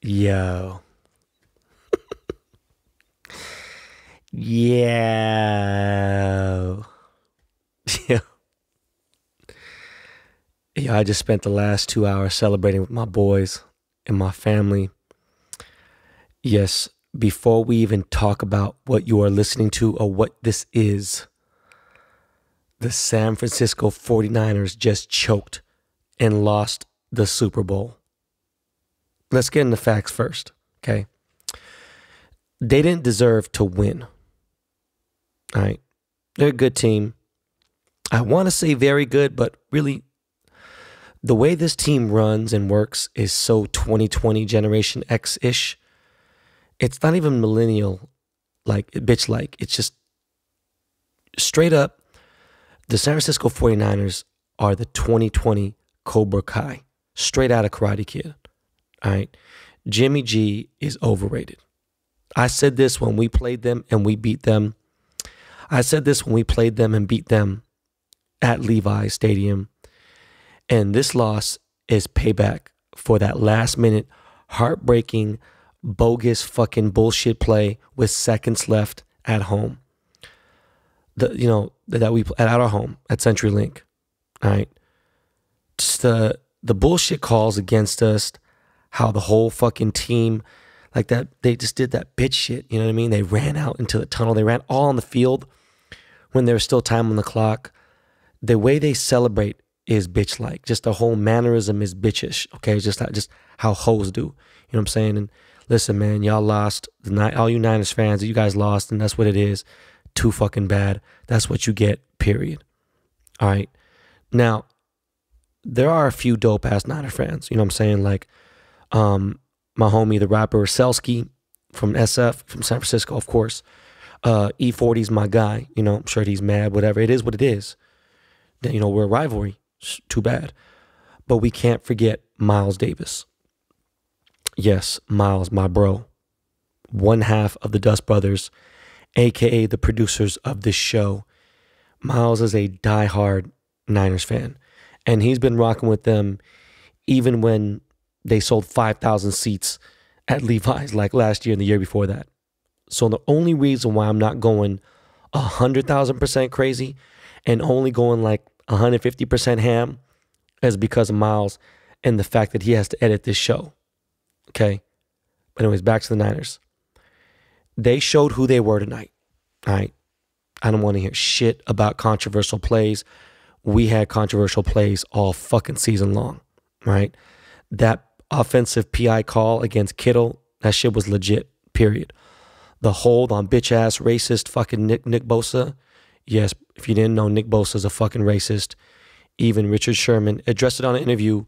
Yo. Yeah. Yeah. Yeah, I just spent the last 2 hours celebrating with my boys and my family. Yes, before we even talk about what you are listening to or what this is, the San Francisco 49ers just choked and lost the Super Bowl. Let's get into facts first, okay? They didn't deserve to win. All right. They're a good team. I want to say very good, but really, the way this team runs and works is so 2020 Generation X-ish. It's not even millennial, like, bitch like. It's just straight up, the San Francisco 49ers are the 2020 Cobra Kai. Straight out of Karate Kid. All right. Jimmy G is overrated. I said this when we played them and we beat them. I said this when we played them and beat them at Levi's Stadium. And this loss is payback for that last minute, heartbreaking, bogus fucking bullshit play with seconds left at home. That we at our home at CenturyLink. All right. Just the bullshit calls against us, how the whole fucking team, like that, they just did that bitch shit. You know what I mean? They ran out into the tunnel. They ran all on the field when there was still time on the clock. The way they celebrate is bitch-like. Just the whole mannerism is bitchish. Okay, just how hoes do. You know what I'm saying? And listen, man, y'all lost. All you Niners fans, you guys lost, and that's what it is. Too fucking bad. That's what you get. Period. All right. Now, there are a few dope ass Niner fans. You know what I'm saying? Like, my homie, the rapper Selsky from SF, from San Francisco, of course. E40's my guy. You know, I'm sure he's mad, whatever. It is what it is. You know, we're a rivalry. It's too bad. But we can't forget Miles Davis. Yes, Miles, my bro. One half of the Dust Brothers, a.k.a. the producers of this show. Miles is a diehard Niners fan. And he's been rocking with them even when they sold 5,000 seats at Levi's like last year and the year before that. So the only reason why I'm not going 100,000% crazy and only going like 150% ham is because of Miles and the fact that he has to edit this show. Okay? But anyways, back to the Niners. They showed who they were tonight. All right? I don't want to hear shit about controversial plays. We had controversial plays all fucking season long. Right? That offensive PI call against Kittle, that shit was legit, period. The hold on bitch-ass racist fucking Nick Bosa. Yes, if you didn't know, Nick Bosa is a fucking racist. Even Richard Sherman addressed it on an interview,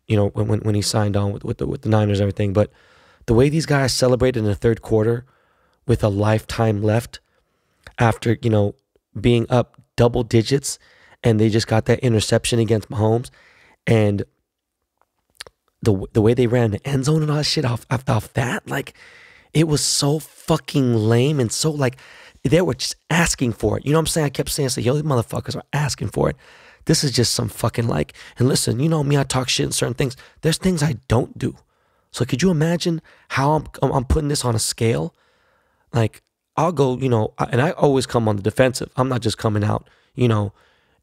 you know, when he signed on with the Niners and everything. But the way these guys celebrated in the third quarter with a lifetime left after, you know, being up double digits, and they just got that interception against Mahomes, and the way they ran the end zone and all that shit off that, like, it was so fucking lame and so, like, they were just asking for it. You know what I'm saying? I kept saying, yo, these motherfuckers are asking for it. This is just some fucking, like, and listen, you know me, I talk shit in certain things. There's things I don't do. So could you imagine how I'm putting this on a scale? Like, I'll go, you know, and I always come on the defensive. I'm not just coming out, you know,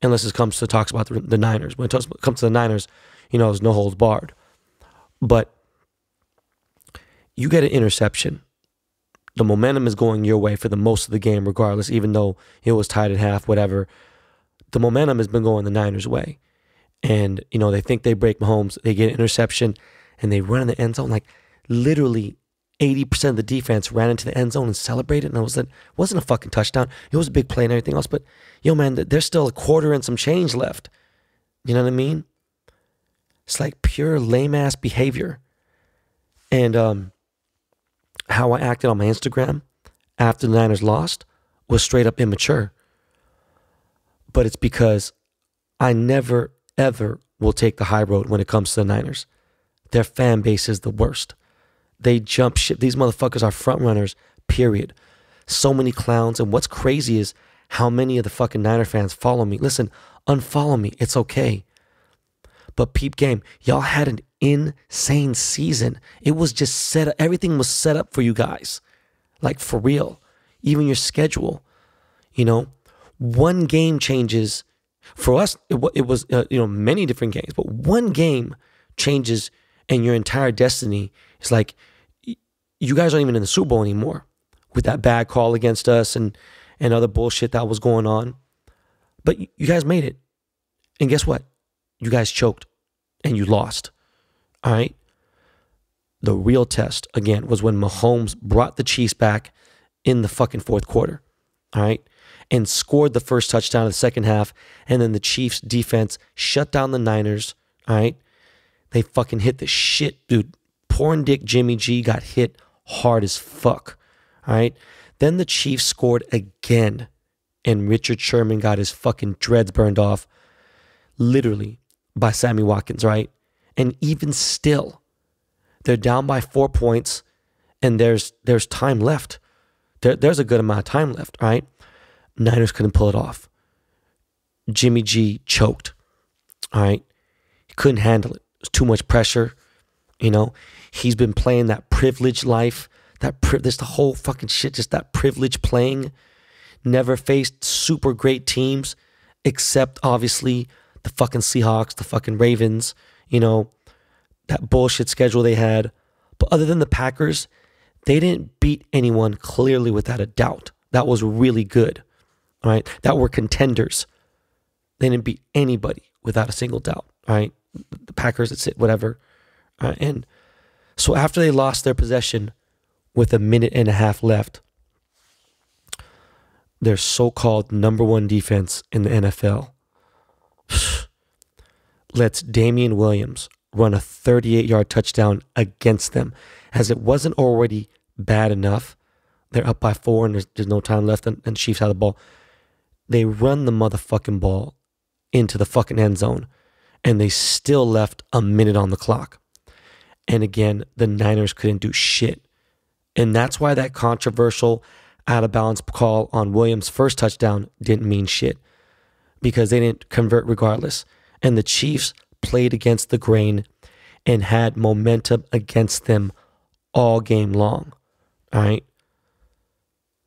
unless it comes to talks about the Niners. When it comes to the Niners, you know, there's no holds barred. But you get an interception. The momentum is going your way for the most of the game, regardless, even though it was tied at half, whatever. The momentum has been going the Niners' way. And, you know, they think they break Mahomes. They get an interception, and they run in the end zone. Like, literally 80% of the defense ran into the end zone and celebrated. And it wasn't a fucking touchdown. It was a big play and everything else. But, yo, man, there's still a quarter and some change left. You know what I mean? It's like pure lame-ass behavior. And how I acted on my Instagram after the Niners lost was straight up immature. But it's because I never, ever will take the high road when it comes to the Niners. Their fan base is the worst. They jump ship. These motherfuckers are front runners, period. So many clowns. And what's crazy is how many of the fucking Niner fans follow me. Listen, unfollow me. It's okay. But peep game, y'all had an insane season. It was just set up. Everything was set up for you guys. Like for real. Even your schedule, you know, one game changes. For us, it was, many different games, but one game changes and your entire destiny. It's like, you guys aren't even in the Super Bowl anymore with that bad call against us and other bullshit that was going on. But you guys made it. And guess what? You guys choked and you lost. All right. The real test, again, was when Mahomes brought the Chiefs back in the fucking fourth quarter. All right. And scored the first touchdown of the second half. And then the Chiefs defense shut down the Niners. All right. They fucking hit the shit, dude. Porn dick Jimmy G got hit hard as fuck. All right. Then the Chiefs scored again. And Richard Sherman got his fucking dreads burned off. Literally by Sammy Watkins, right? And even still, they're down by 4 points. And there's time left. There's a good amount of time left, right? Niners couldn't pull it off. Jimmy G choked, all right? He couldn't handle it. It was too much pressure, you know? He's been playing that privileged life, there's the whole fucking shit, just that privilege playing. Never faced super great teams, except obviously the fucking Seahawks, the fucking Ravens, you know, that bullshit schedule they had. But other than the Packers, they didn't beat anyone clearly without a doubt. That was really good, all right? That were contenders. They didn't beat anybody without a single doubt, all right? The Packers, that's it, whatever. And so after they lost their possession with a minute and a half left, their so-called number one defense in the NFL lets Damian Williams run a 38-yard touchdown against them. As it wasn't already bad enough, they're up by 4 and there's no time left and Chiefs have the ball. They run the motherfucking ball into the fucking end zone and they still left a minute on the clock. And again, the Niners couldn't do shit. And that's why that controversial out of bounds call on Williams' first touchdown didn't mean shit, because they didn't convert regardless. And the Chiefs played against the grain and had momentum against them all game long. All right.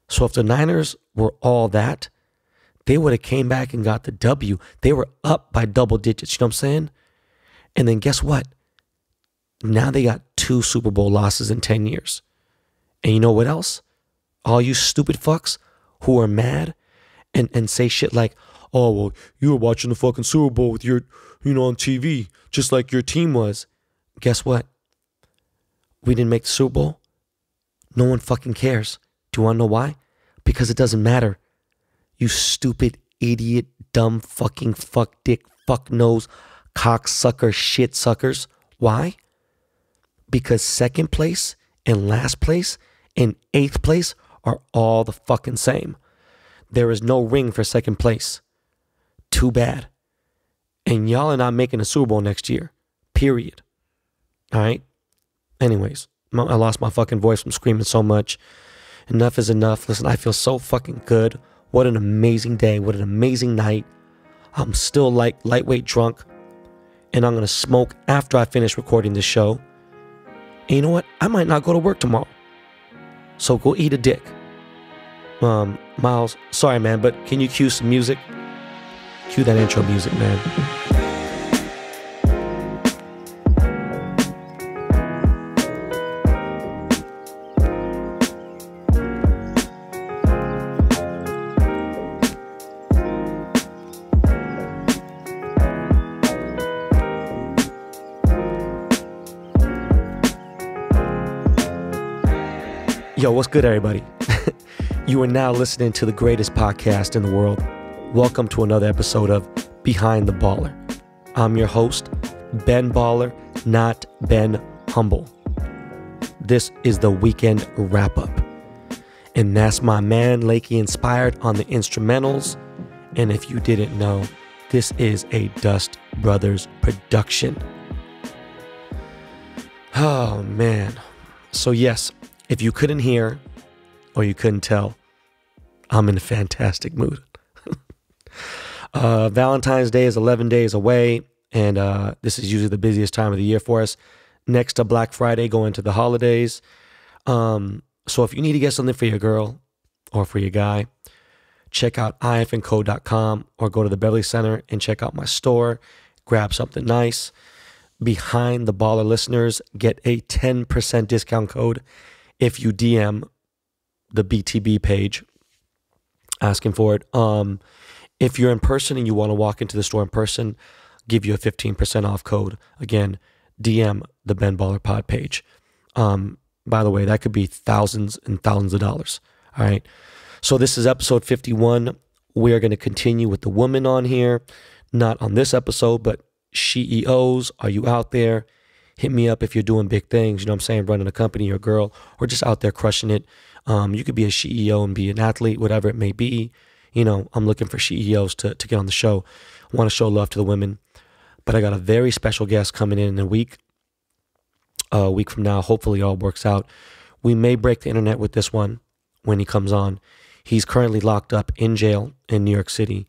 So if the Niners were all that, they would have came back and got the W. They were up by double digits. You know what I'm saying? And then guess what? Now they got 2 Super Bowl losses in 10 years. And you know what else? All you stupid fucks who are mad and say shit like, oh, well, you were watching the fucking Super Bowl with your, on TV, just like your team was. Guess what? We didn't make the Super Bowl. No one fucking cares. Do you want to know why? Because it doesn't matter. You stupid, idiot, dumb, fucking, fuck dick, fuck nose, cocksucker, shit suckers. Why? Because second place and last place and 8th place are all the fucking same. There is no ring for second place. Too bad. And y'all are not making a Super Bowl next year. Period. All right? Anyways, I lost my fucking voice from screaming so much. Enough is enough. Listen, I feel so fucking good. What an amazing day. What an amazing night. I'm still lightweight drunk. And I'm going to smoke after I finish recording this show. And you know what? I might not go to work tomorrow. So go eat a dick. Miles, sorry, man, but can you cue some music? Cue that intro music, man. Yo, what's good, everybody? You are now listening to the greatest podcast in the world. Welcome to another episode of Behind the Baller. I'm your host, Ben Baller, not Ben Humble. This is the weekend wrap-up. And that's my man, Lakey Inspired, on the instrumentals. And if you didn't know, this is a Dust Brothers production. Oh, man. So yes, if you couldn't hear or you couldn't tell, I'm in a fantastic mood. Valentine's Day is 11 days away, And this is usually the busiest time of the year for us. Next to Black Friday, going into the holidays. So if you need to get something for your girl or for your guy, check out ifandco.com or go to the Beverly Center and check out my store. Grab something nice. Behind the Baller listeners, get a 10% discount code if you DM the BTB page asking for it. If you're in person and you want to walk into the store in person, give you a 15% off code. Again, DM the Ben Baller Pod page. By the way, that could be thousands and thousands of dollars. All right. So this is episode 51. We are going to continue with the woman on here. Not on this episode, but CEOs, are you out there? Hit me up if you're doing big things, you know what I'm saying, running a company or a girl, or just out there crushing it. You could be a CEO and be an athlete, whatever it may be. You know, I'm looking for CEOs to get on the show. I want to show love to the women. But I got a very special guest coming in a week. A week from now, hopefully it all works out. We may break the internet with this one when he comes on. He's currently locked up in jail in New York City,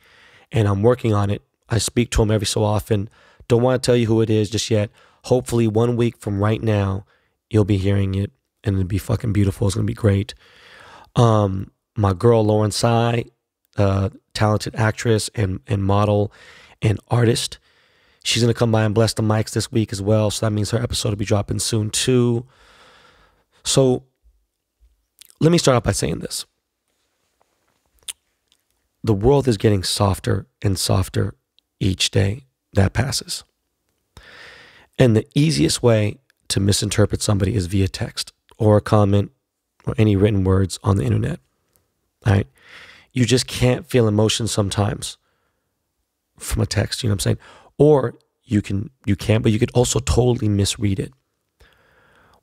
and I'm working on it. I speak to him every so often. Don't want to tell you who it is just yet. Hopefully 1 week from right now, you'll be hearing it, and it'll be fucking beautiful. It's going to be great. My girl, Lauren Tsai, talented actress and model and artist. She's going to come by and bless the mics this week as well. So that means her episode will be dropping soon too. So let me start off by saying this. The world is getting softer and softer each day that passes. And the easiest way to misinterpret somebody is via text or a comment or any written words on the internet. All right? You just can't feel emotion sometimes from a text, you know what I'm saying? Or you can, but you could also totally misread it.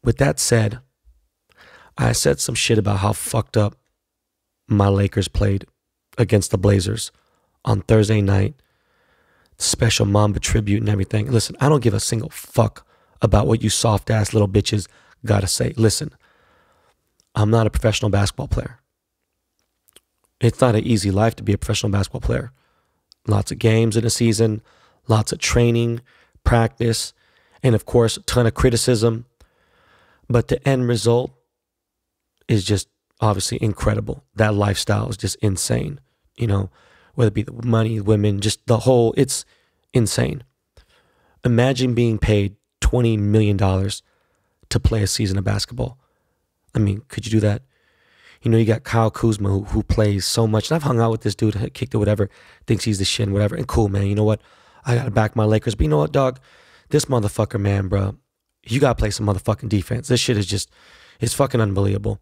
With that said, I said some shit about how fucked up my Lakers played against the Blazers on Thursday night, special Mamba tribute and everything. Listen, I don't give a single fuck about what you soft ass little bitches gotta say. Listen, I'm not a professional basketball player. It's not an easy life to be a professional basketball player. Lots of games in a season, lots of training, practice, and of course, a ton of criticism. But the end result is just obviously incredible. That lifestyle is just insane. You know, whether it be the money, women, just the whole, it's insane. Imagine being paid $20 million to play a season of basketball. I mean, could you do that? You know, you got Kyle Kuzma who plays so much. And I've hung out with this dude, kicked it, whatever, thinks he's the shit, whatever. And cool, man. You know what? I got to back my Lakers. But you know what, dog? This motherfucker, man, bro, you got to play some motherfucking defense. This shit is just, it's fucking unbelievable.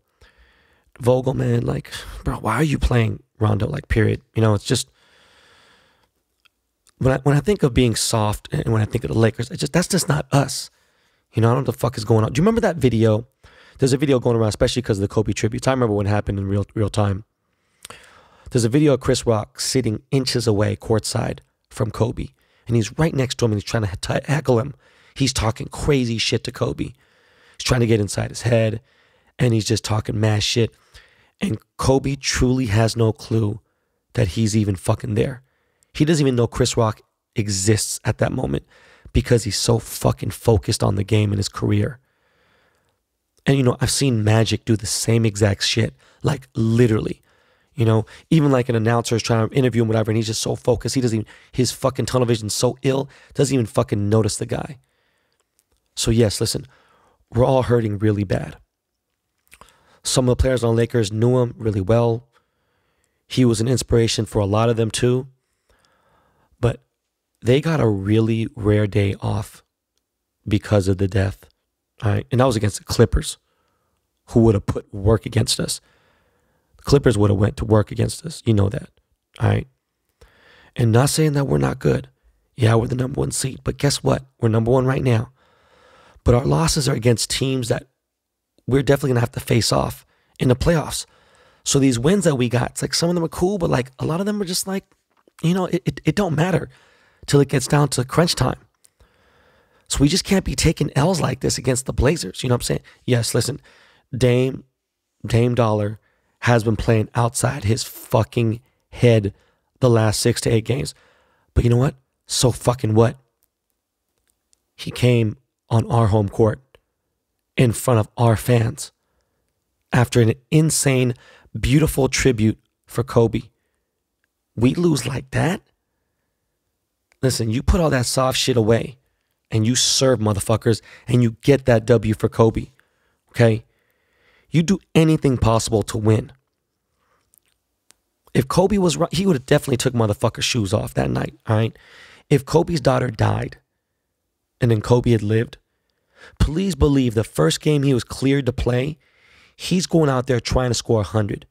Vogel, man, like, bro, why are you playing Rondo? Like, period. You know, it's just, when I think of being soft and when I think of the Lakers, that's just not us. You know, I don't know what the fuck is going on. Do you remember that video? There's a video going around, especially because of the Kobe tributes. I remember what happened in real time. There's a video of Chris Rock sitting inches away courtside from Kobe. And he's right next to him and he's trying to heckle him. He's talking crazy shit to Kobe. He's trying to get inside his head. And he's just talking mad shit. And Kobe truly has no clue that he's even fucking there. He doesn't even know Chris Rock exists at that moment because he's so fucking focused on the game and his career. And, you know, I've seen Magic do the same exact shit, like literally, you know, even like an announcer is trying to interview him, whatever, and he's just so focused. He doesn't even, his fucking tunnel vision's so ill, doesn't even fucking notice the guy. So yes, listen, we're all hurting really bad. Some of the players on Lakers knew him really well. He was an inspiration for a lot of them too. But they got a really rare day off because of the death. All right. And that was against the Clippers, who would have put work against us. The Clippers would have went to work against us. You know that. All right. And not saying that we're not good. Yeah, we're the number one seed. But guess what? We're number one right now. But our losses are against teams that we're definitely going to have to face off in the playoffs. So these wins that we got, it's like some of them are cool, but like a lot of them are just like, you know, it don't matter till it gets down to crunch time. So we just can't be taking L's like this against the Blazers. You know what I'm saying? Yes, listen, Dame Dollar has been playing outside his fucking head the last 6 to 8 games. But you know what? So fucking what? He came on our home court in front of our fans after an insane, beautiful tribute for Kobe. We lose like that? Listen, you put all that soft shit away and you serve motherfuckers and you get that W for Kobe, okay? You do anything possible to win. If Kobe was right, he would have definitely took motherfuckers' shoes off that night, all right? If Kobe's daughter died and then Kobe had lived, please believe the first game he was cleared to play, he's going out there trying to score 100.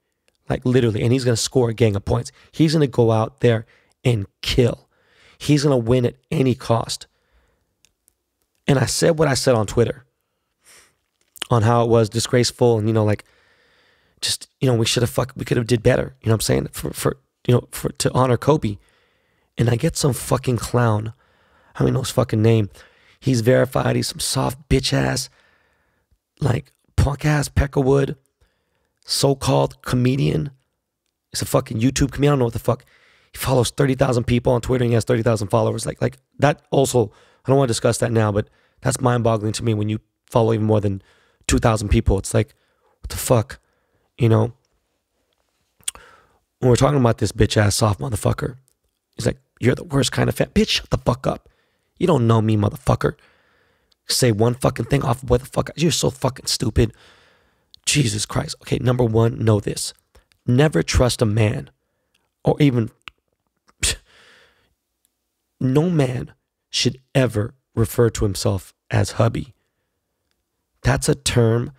Like literally, and he's going to score a gang of points. He's going to go out there and kill. He's going to win at any cost. And I said what I said on Twitter on how it was disgraceful and, you know, like, just, you know, we could have did better. You know what I'm saying? To honor Kobe. And I get some fucking clown. I don't know his fucking name. He's verified. He's some soft bitch ass, like punk ass Peckerwood, so-called comedian. He's a fucking YouTube comedian. I don't know what the fuck. He follows 30,000 people on Twitter and he has 30,000 followers. Like that also, I don't want to discuss that now, but that's mind-boggling to me when you follow even more than 2,000 people. It's like, what the fuck? You know? When we're talking about this bitch-ass soft motherfucker, he's like, you're the worst kind of fan. Bitch, shut the fuck up. You don't know me, motherfucker. Say one fucking thing off of what the fuck. You're so fucking stupid. Jesus Christ. Okay, number one, know this. Never trust a man or even no man should ever refer to himself as hubby. That's a term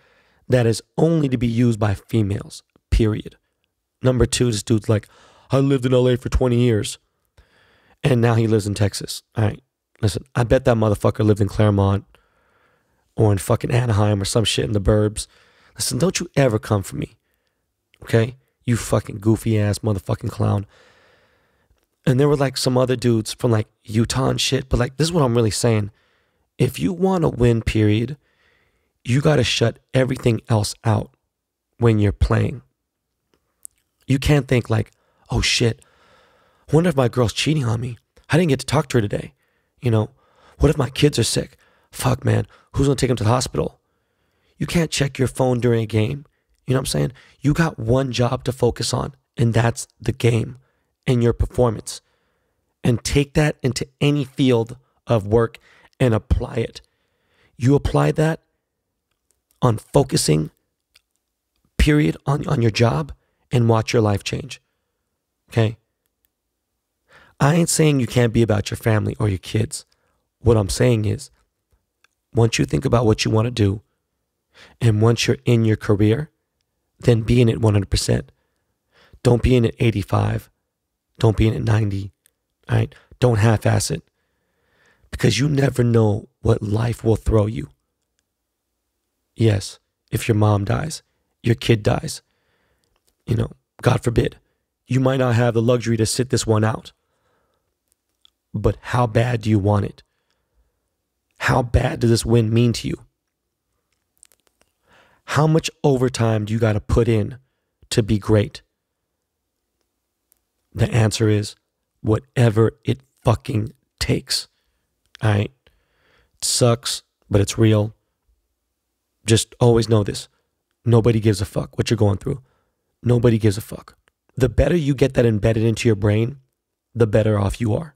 that is only to be used by females, period. Number two, this dude's like, I lived in LA for 20 years and now he lives in Texas. All right, listen, I bet that motherfucker lived in Claremont or in fucking Anaheim or some shit in the burbs. Listen, don't you ever come for me, okay? You fucking goofy ass motherfucking clown. And there were like some other dudes from like Utah and shit, but like, this is what I'm really saying. If you want to win, period, you got to shut everything else out when you're playing. You can't think like, oh shit, I wonder if my girl's cheating on me. I didn't get to talk to her today. You know, what if my kids are sick? Fuck, man, who's going to take them to the hospital? You can't check your phone during a game. You know what I'm saying? You got one job to focus on, and that's the game and your performance. And take that into any field of work and apply it. You apply that on focusing, period, on your job, and watch your life change. Okay? I ain't saying you can't be about your family or your kids. What I'm saying is, once you think about what you want to do, and once you're in your career, then be in it 100%. Don't be in it 85. Don't be in it 90. All right? Don't half-ass it. Because you never know what life will throw you. Yes, if your mom dies, your kid dies, you know, God forbid, you might not have the luxury to sit this one out. But how bad do you want it? How bad does this win mean to you? How much overtime do you got to put in to be great? The answer is whatever it fucking takes. All right? It sucks, but it's real. Just always know this. Nobody gives a fuck what you're going through. Nobody gives a fuck. The better you get that embedded into your brain, the better off you are.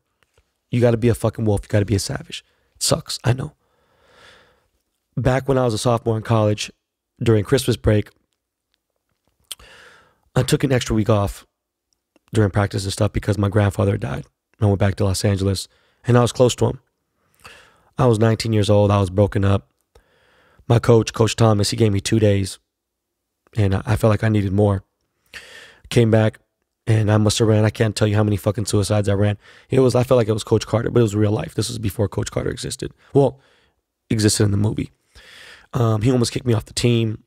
You got to be a fucking wolf. You got to be a savage. It sucks. I know. Back when I was a sophomore in college, during Christmas break, I took an extra week off during practice and stuff because my grandfather died. I went back to Los Angeles and I was close to him. I was 19 years old. I was broken up. My coach, Coach Thomas, he gave me 2 days and I felt like I needed more. Came back and I must have ran. I can't tell you how many fucking suicides I ran. I felt like it was Coach Carter, but it was real life. This was before Coach Carter existed. Well, existed in the movie. He almost kicked me off the team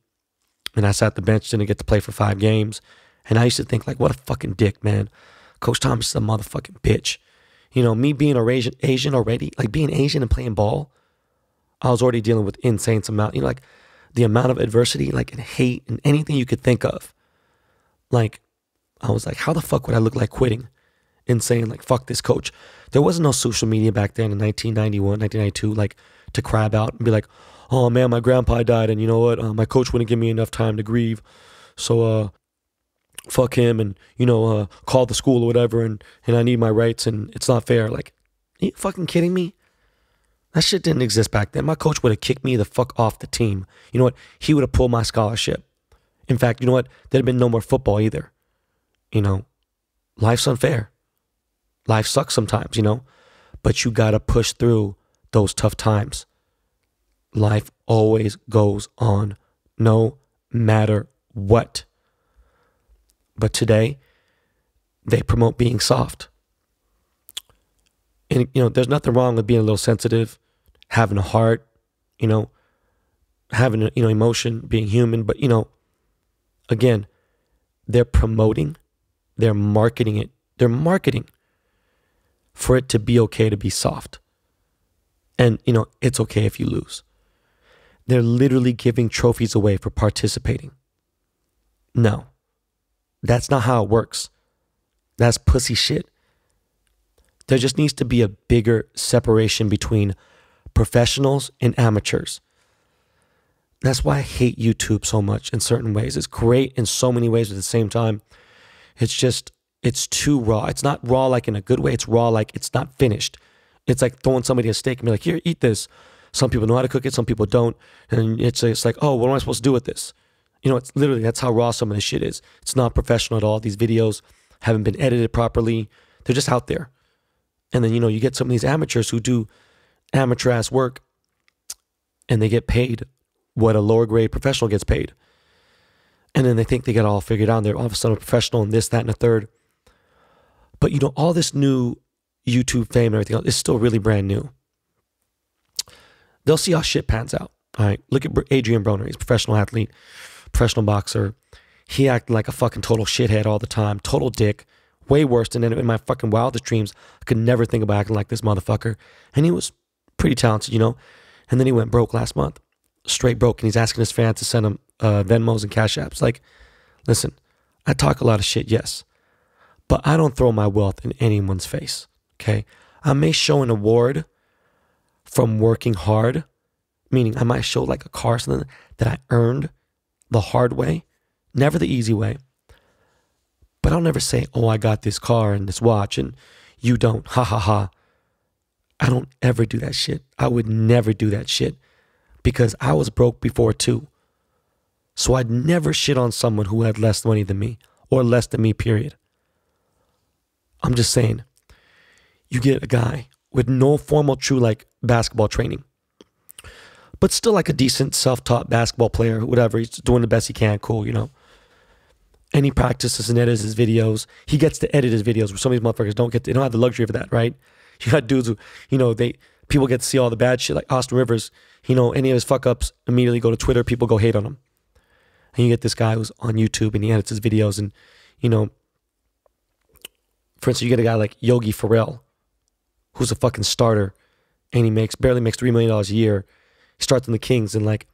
and I sat the bench, didn't get to play for 5 games. And I used to think like, what a fucking dick, man. Coach Thomas is a motherfucking bitch. You know, me being Asian already, like being Asian and playing ball, I was already dealing with insane amount, you know, like the amount of adversity, like and hate and anything you could think of. Like, I was like, how the fuck would I look like quitting and saying like, fuck this coach? There wasn't no social media back then in 1991, 1992. Like, to cry about and be like, oh man, my grandpa died, and you know what? My coach wouldn't give me enough time to grieve, so fuck him, and call the school or whatever, and I need my rights, and it's not fair. Like, are you fucking kidding me? That shit didn't exist back then. My coach would have kicked me the fuck off the team. You know what? He would have pulled my scholarship. In fact, you know what? There'd have been no more football either. Life's unfair. Life sucks sometimes, but you gotta push through those tough times. Life always goes on, no matter what. But today, they promote being soft. And, there's nothing wrong with being a little sensitive, having a heart, having, emotion, being human. But, again, they're promoting, they're marketing it. They're marketing for it to be okay to be soft. And, it's okay if you lose. They're literally giving trophies away for participating. No, that's not how it works. That's pussy shit. There just needs to be a bigger separation between professionals and amateurs. That's why I hate YouTube so much in certain ways. It's great in so many ways, but at the same time, it's too raw. It's not raw like in a good way. It's raw like it's not finished. It's like throwing somebody a steak and be like, here, eat this. Some people know how to cook it. Some people don't. And it's like, oh, what am I supposed to do with this? It's literally, that's how raw some of this shit is. It's not professional at all. These videos haven't been edited properly. They're just out there. And then, you get some of these amateurs who do amateur ass work and they get paid what a lower grade professional gets paid. And then they think they got it all figured out. And they're all of a sudden a professional and this, that, and a third. But, all this new YouTube fame and everything else is still really brand new. They'll see how shit pans out. All right. Look at Adrian Broner. He's a professional athlete, professional boxer. He acted like a fucking total shithead all the time. Total dick. Way worse than in my fucking wildest dreams. I could never think about acting like this motherfucker. And he was pretty talented, And then he went broke last month. Straight broke. And he's asking his fans to send him Venmos and Cash Apps. Like, listen, I talk a lot of shit, yes. But I don't throw my wealth in anyone's face, okay? I may show an award from working hard, meaning I might show like a car or something that I earned the hard way, never the easy way. But I'll never say, oh, I got this car and this watch and you don't, ha ha ha. I don't ever do that shit. I would never do that shit because I was broke before too. So I'd never shit on someone who had less money than me or less than me, period. I'm just saying, you get a guy with no formal true like basketball training, but still like a decent self-taught basketball player, whatever. He's doing the best he can, cool, And he practices and edits his videos. He gets to edit his videos where some of these motherfuckers they don't have the luxury of that, right? You got dudes who, people get to see all the bad shit like Austin Rivers, any of his fuck ups immediately go to Twitter, people go hate on him. And you get this guy who's on YouTube and he edits his videos and, for instance, you get a guy like Yogi Ferrell, who's a fucking starter and he barely makes $3 million a year. He starts in the Kings and like,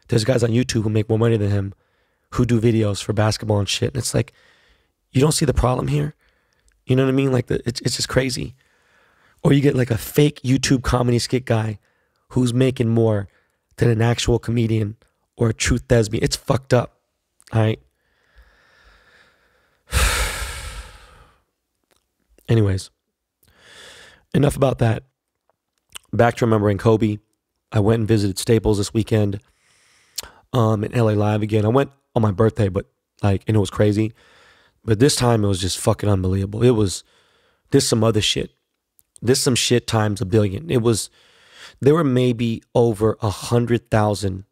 there's guys on YouTube who make more money than him who do videos for basketball and shit. And it's like, you don't see the problem here? You know what I mean? Like, it's just crazy. Or you get like a fake YouTube comedy skit guy who's making more than an actual comedian or a true thespian. It's fucked up, all right? Anyways, enough about that. Back to remembering Kobe. I went and visited Staples this weekend in LA Live again. I went on my birthday, and it was crazy. But this time it was just fucking unbelievable. This some other shit. This some shit times a billion. There were maybe over 100,000.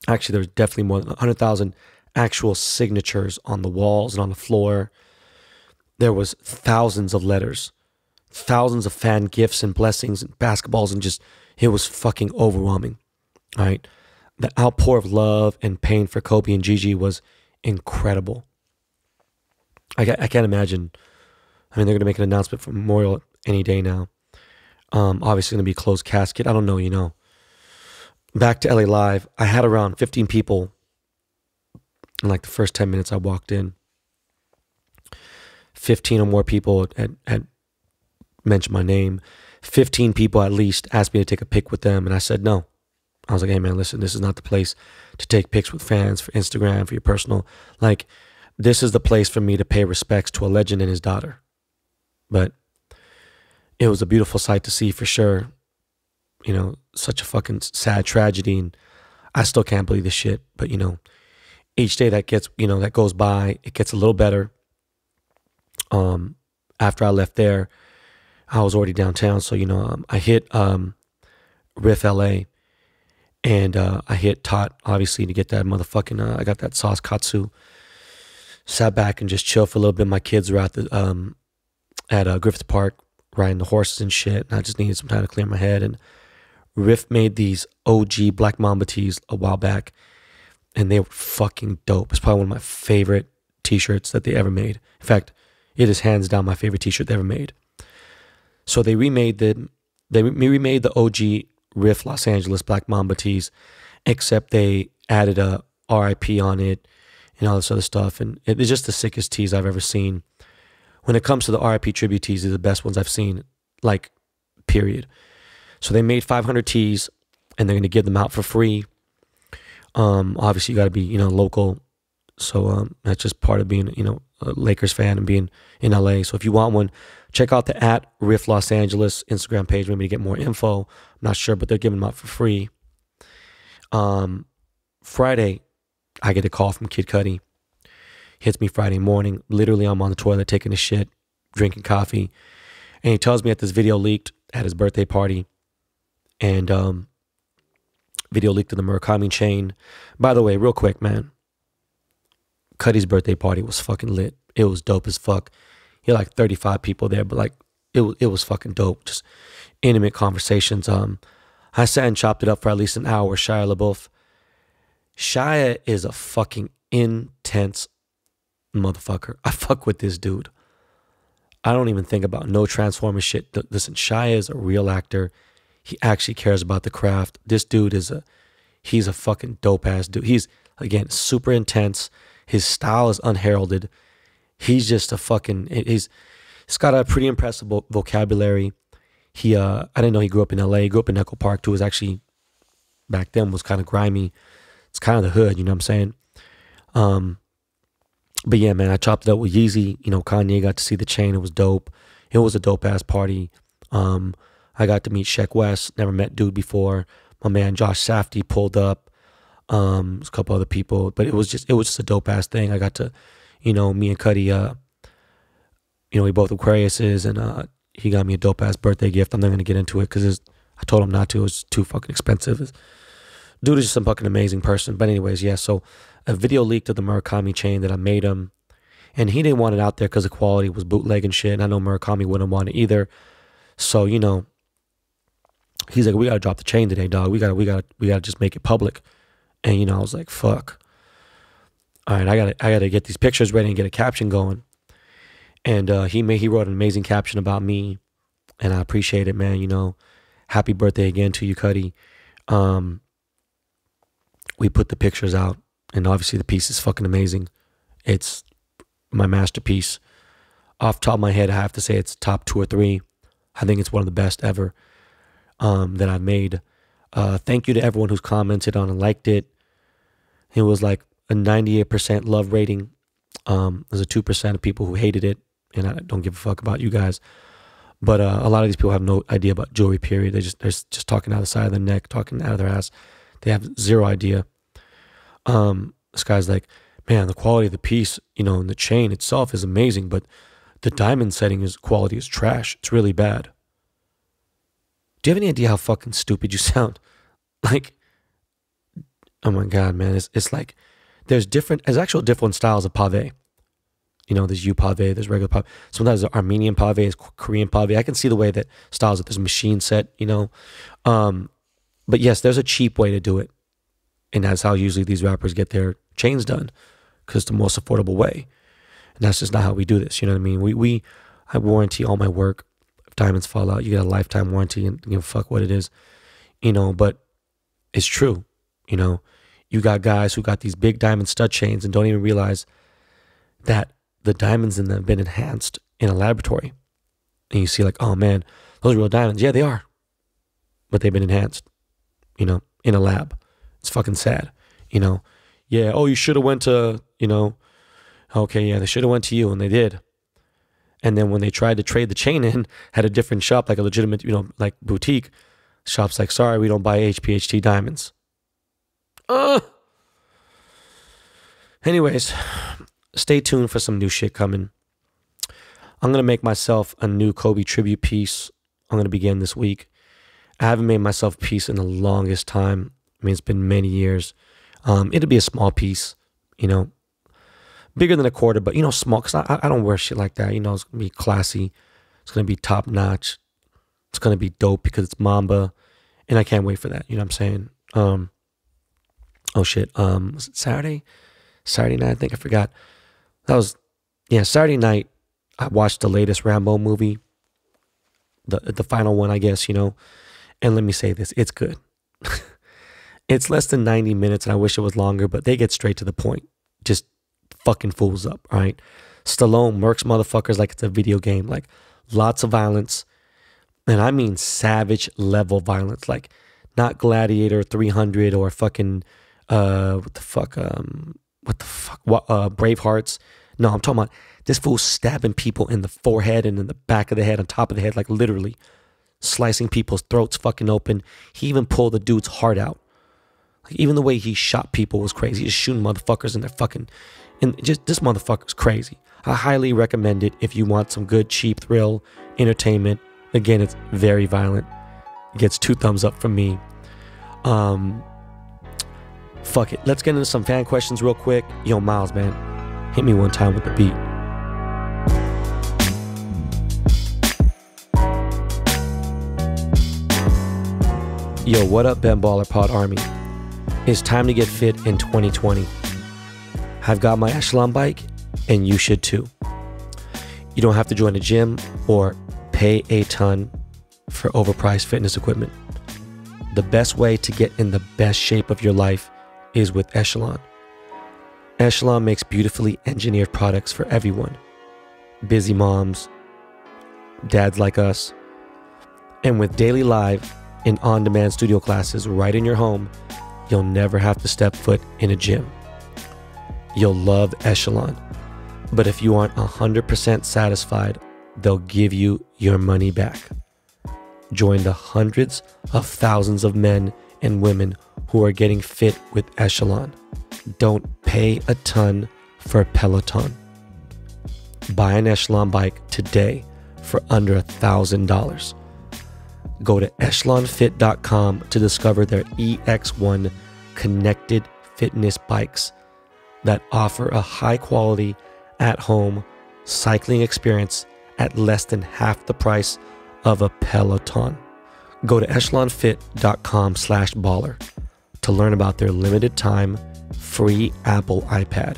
Actually, there was definitely more than 100,000 actual signatures on the walls and on the floor. There was thousands of letters, thousands of fan gifts and blessings and basketballs and it was fucking overwhelming, all right? The outpour of love and pain for Kobe and GiGi was incredible. I can't imagine. I mean, they're going to make an announcement for Memorial any day now. Obviously going to be a closed casket. I don't know, Back to LA Live, I had around 15 people in like the first 10 minutes I walked in. 15 or more people had mentioned my name. 15 people at least asked me to take a pic with them, and I said no. I was like, hey man, listen, this is not the place to take pics with fans for Instagram, for your personal. Like, this is the place for me to pay respects to a legend and his daughter. But it was a beautiful sight to see for sure. You know, such a fucking sad tragedy, and I still can't believe this shit. But you know, each day that gets, you know, that goes by, it gets a little better. After I left there, I was already downtown, so you know, I hit Riff LA, and I hit Tot obviously to get that motherfucking. I got that sauce katsu. Sat back and just chilled for a little bit. My kids were at the at Griffith Park riding the horses and shit, and I just needed some time to clear my head. And Riff made these OG Black Mamba tees a while back, and they were fucking dope. It's probably one of my favorite t-shirts that they ever made. In fact, it is hands down my favorite t-shirt they ever made. So they remade the OG Riff Los Angeles Black Mamba tees, except they added a RIP on it and all this other stuff. And it's just the sickest tees I've ever seen. When it comes to the RIP tribute tees, they're the best ones I've seen, like, period. So they made 500 tees, and they're going to give them out for free. Obviously, you got to be, you know, local. So that's just part of being, you know, a Lakers fan and being in LA. So if you want one, check out the @Riff Los Angeles Instagram page, maybe to get more info. I'm not sure, but they're giving them out for free. Friday, I get a call from Kid Cudi. Hits me Friday morning. Literally, I'm on the toilet taking a shit, drinking coffee. And he tells me that this video leaked at his birthday party. And video leaked in the Murakami chain. By the way, real quick, man. Cudi's birthday party was fucking lit. It was dope as fuck. He had like 35 people there, but like it was fucking dope. Just intimate conversations. I sat and chopped it up for at least an hour with Shia LaBeouf. Shia is a fucking intense motherfucker. I fuck with this dude. I don't even think about no Transformers shit. Listen, Shia is a real actor. He actually cares about the craft. This dude he's a fucking dope ass dude. He's, again, super intense. His style is unheralded. He's just a fucking, he's got a pretty impressive vocabulary. I didn't know he grew up in LA. He grew up in Echo Park too. It was actually, back then, was kind of grimy. It's kind of the hood, you know what I'm saying? But yeah, man, I chopped it up with Yeezy. You know, Kanye got to see the chain. It was dope. It was a dope ass party. I got to meet Sheck West. Never met dude before. My man Josh Safdie pulled up. There's a couple other people, but it was just a dope ass thing. I got to, you know, me and Cudi, you know, we both Aquariuses, and he got me a dope ass birthday gift. I'm not gonna get into it because I told him not to. It was too fucking expensive. Dude is just a fucking amazing person. But anyways, yeah. So a video leaked of the Murakami chain that I made him, and he didn't want it out there because the quality was bootleg and shit. And I know Murakami wouldn't want it either. So, you know, he's like, we gotta drop the chain today, dog. We gotta just make it public. And, you know, I was like, fuck. All right, I gotta get these pictures ready and get a caption going. And he wrote an amazing caption about me, and I appreciate it, man. You know, happy birthday again to you, Cudi. We put the pictures out, and obviously the piece is fucking amazing. It's my masterpiece. Off the top of my head, I have to say it's top 2 or 3. I think it's one of the best ever that I've made. Thank you to everyone who's commented on and liked it. It was like a 98% love rating. There's a 2% of people who hated it, and I don't give a fuck about you guys. But a lot of these people have no idea about jewelry, period. They're just talking out of the side of their neck, talking out of their ass. They have zero idea. This guy's like, man, the quality of the piece, you know, and the chain itself is amazing, but the diamond setting quality is trash. It's really bad. Do you have any idea how fucking stupid you sound? Like, oh my God, man. It's like, there's actual different styles of pave. You know, there's pave, there's regular pave. Sometimes there's Armenian pave, there's Korean pave. I can see the way that styles, that there's machine set, you know. But yes, there's a cheap way to do it. And that's how usually these rappers get their chains done, because it's the most affordable way. And that's just not how we do this. You know what I mean? I warranty all my work. If diamonds fall out, you get a lifetime warranty, and give a fuck what it is. You know, but it's true. You know, you got guys who got these big diamond stud chains and don't even realize that the diamonds in them have been enhanced in a laboratory. And you see like, oh man, those are real diamonds. Yeah, they are. But they've been enhanced, in a lab. It's fucking sad, Yeah, oh, you should have went to, okay, yeah, they should have went to you, and they did. And then when they tried to trade the chain in, had a different shop, like a legitimate, like boutique, shop's like, sorry, we don't buy HPHT diamonds. Anyways, stay tuned for some new shit coming. I'm going to make myself a new Kobe tribute piece. I'm going to begin this week. I haven't made myself a piece in the longest time. I mean, it's been many years. It'll be a small piece, bigger than a quarter, but, small, because I don't wear shit like that. It's going to be classy. It's going to be top notch. It's going to be dope because it's Mamba, and I can't wait for that. You know what I'm saying? Oh, shit. Was it Saturday? Saturday night, I think. I forgot. Saturday night, I watched the latest Rambo movie, the final one, I guess, and let me say this, it's good. It's less than 90 minutes, and I wish it was longer, but they get straight to the point. Just fucking fools up, all right? Stallone murks motherfuckers like it's a video game, like lots of violence, and I mean savage level violence, like not Gladiator 300 or fucking, Bravehearts. No, I'm talking about this fool stabbing people in the forehead and in the back of the head, on top of the head, like literally slicing people's throats fucking open. He even pulled the dude's heart out. Like, even the way he shot people was crazy. Just shooting motherfuckers in their fucking, and just this motherfucker's crazy. I highly recommend it if you want some good, cheap thrill entertainment. Again, it's very violent. It gets 2 thumbs up from me. Fuck it. Let's get into some fan questions real quick. Yo, Miles, man, hit me one time with the beat. Yo, what up, Ben Baller Pod Army? It's time to get fit in 2020. I've got my Echelon bike, and you should too. You don't have to join a gym or pay a ton for overpriced fitness equipment. The best way to get in the best shape of your life is with Echelon. Echelon makes beautifully engineered products for everyone. Busy moms, dads like us. And with daily live and on-demand studio classes right in your home, you'll never have to step foot in a gym. You'll love Echelon. But if you aren't 100% satisfied, they'll give you your money back. Join the hundreds of thousands of men and women who are getting fit with Echelon. Don't pay a ton for Peloton. Buy an Echelon bike today for under $1,000. Go to echelonfit.com to discover their EX1 connected fitness bikes that offer a high quality at-home cycling experience at less than half the price of a Peloton. Go to echelonfit.com/baller to learn about their limited time free Apple iPad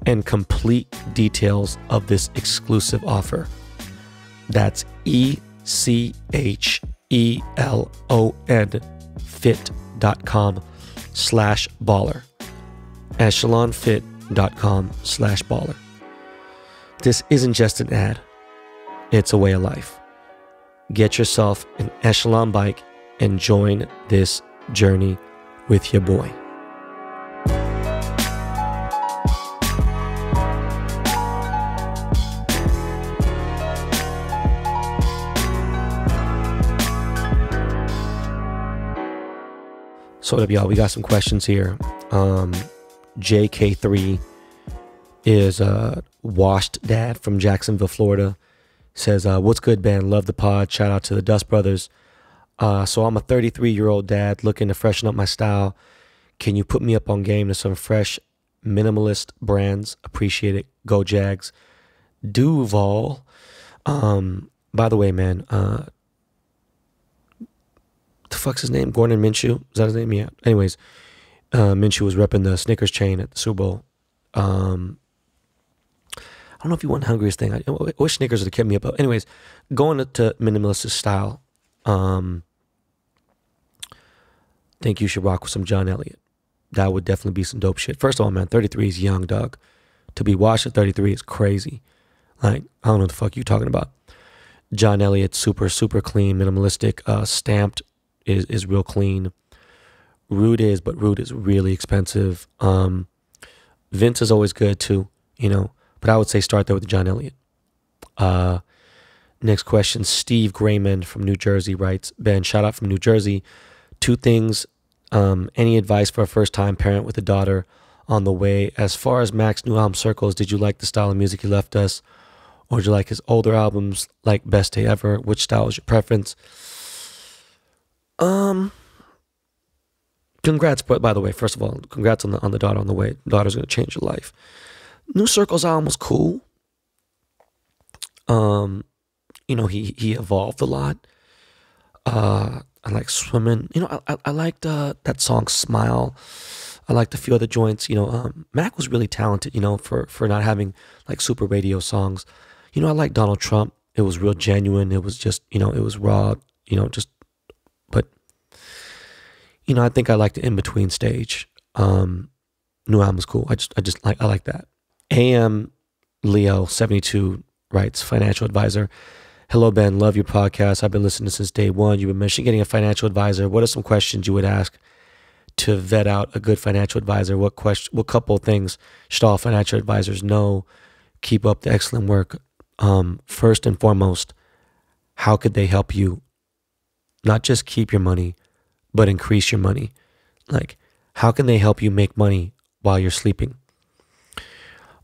and complete details of this exclusive offer. That's ECHELON fit.com/baller. echelonfit.com/baller. This isn't just an ad. It's a way of life. Get yourself an Echelon bike and join this journey with your boy. So what up, y'all? We got some questions here. JK3 is a washed dad from Jacksonville, Florida. Says, what's good, Ben? Love the pod. Shout out to the Dust Brothers. So I'm a 33-year-old dad looking to freshen up my style. Can you put me up on game to some fresh minimalist brands? Appreciate it. Go Jags. Duval. By the way, man, the fuck's his name? Gordon Minshew? Is that his name? Yeah. Anyways, Minshew was repping the Snickers chain at the Super Bowl. I don't know if he won Hungriest thing. I wish Snickers would have kept me up. Anyways, going to minimalist style, think you should rock with some John Elliott. That would definitely be some dope shit. First of all, man, 33 is young, dog. To be washed at 33 is crazy. Like, I don't know what the fuck you talking about. John Elliott, super, super clean, minimalistic. Stamped is real clean. Rude is, but Rude is really expensive. Vince is always good too, you know, but I would say start there with John Elliott. Next question, Steve Grayman from New Jersey writes, Ben, shout out from New Jersey. 2 things, any advice for a first-time parent with a daughter on the way? As far as Mac's new album Circles, did you like the style of music he left us? Or did you like his older albums, like Best Day Ever? Which style is your preference? Congrats, but by the way, first of all, congrats on the daughter on the way. Daughter's gonna change your life. New Circles album was cool. You know, he evolved a lot. I like Swimming. You know, I liked that song Smile. I liked a few other joints. You know, Mac was really talented, you know, for not having like super radio songs. You know, I like Donald Trump. It was real genuine. It was just, you know, it was raw, you know, just, but, you know, I think I like the in-between stage. New album is cool. I like that. AM Leo 72 writes, financial advisor. Hello, Ben. Love your podcast. I've been listening since day one. You've been mentioning getting a financial advisor. What are some questions you would ask to vet out a good financial advisor? What couple of things should all financial advisors know? Keep up the excellent work. First and foremost, how could they help you not just keep your money, but increase your money? Like, how can they help you make money while you're sleeping?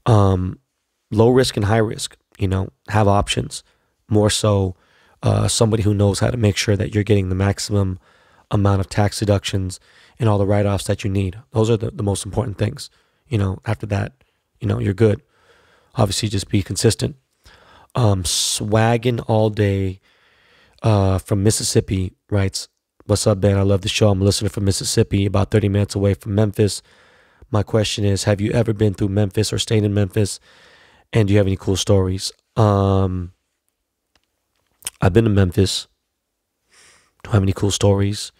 Low risk and high risk, you know, have options. More so, somebody who knows how to make sure that you're getting the maximum amount of tax deductions and all the write-offs that you need. Those are the most important things. You know, after that, you know, you're good. Obviously, just be consistent. Swaggin' all day from Mississippi writes, what's up, Ben? I love the show. I'm a listener from Mississippi, about 30 minutes away from Memphis. My question is, have you ever been through Memphis or stayed in Memphis? And do you have any cool stories? I've been to Memphis. Do I have any cool stories?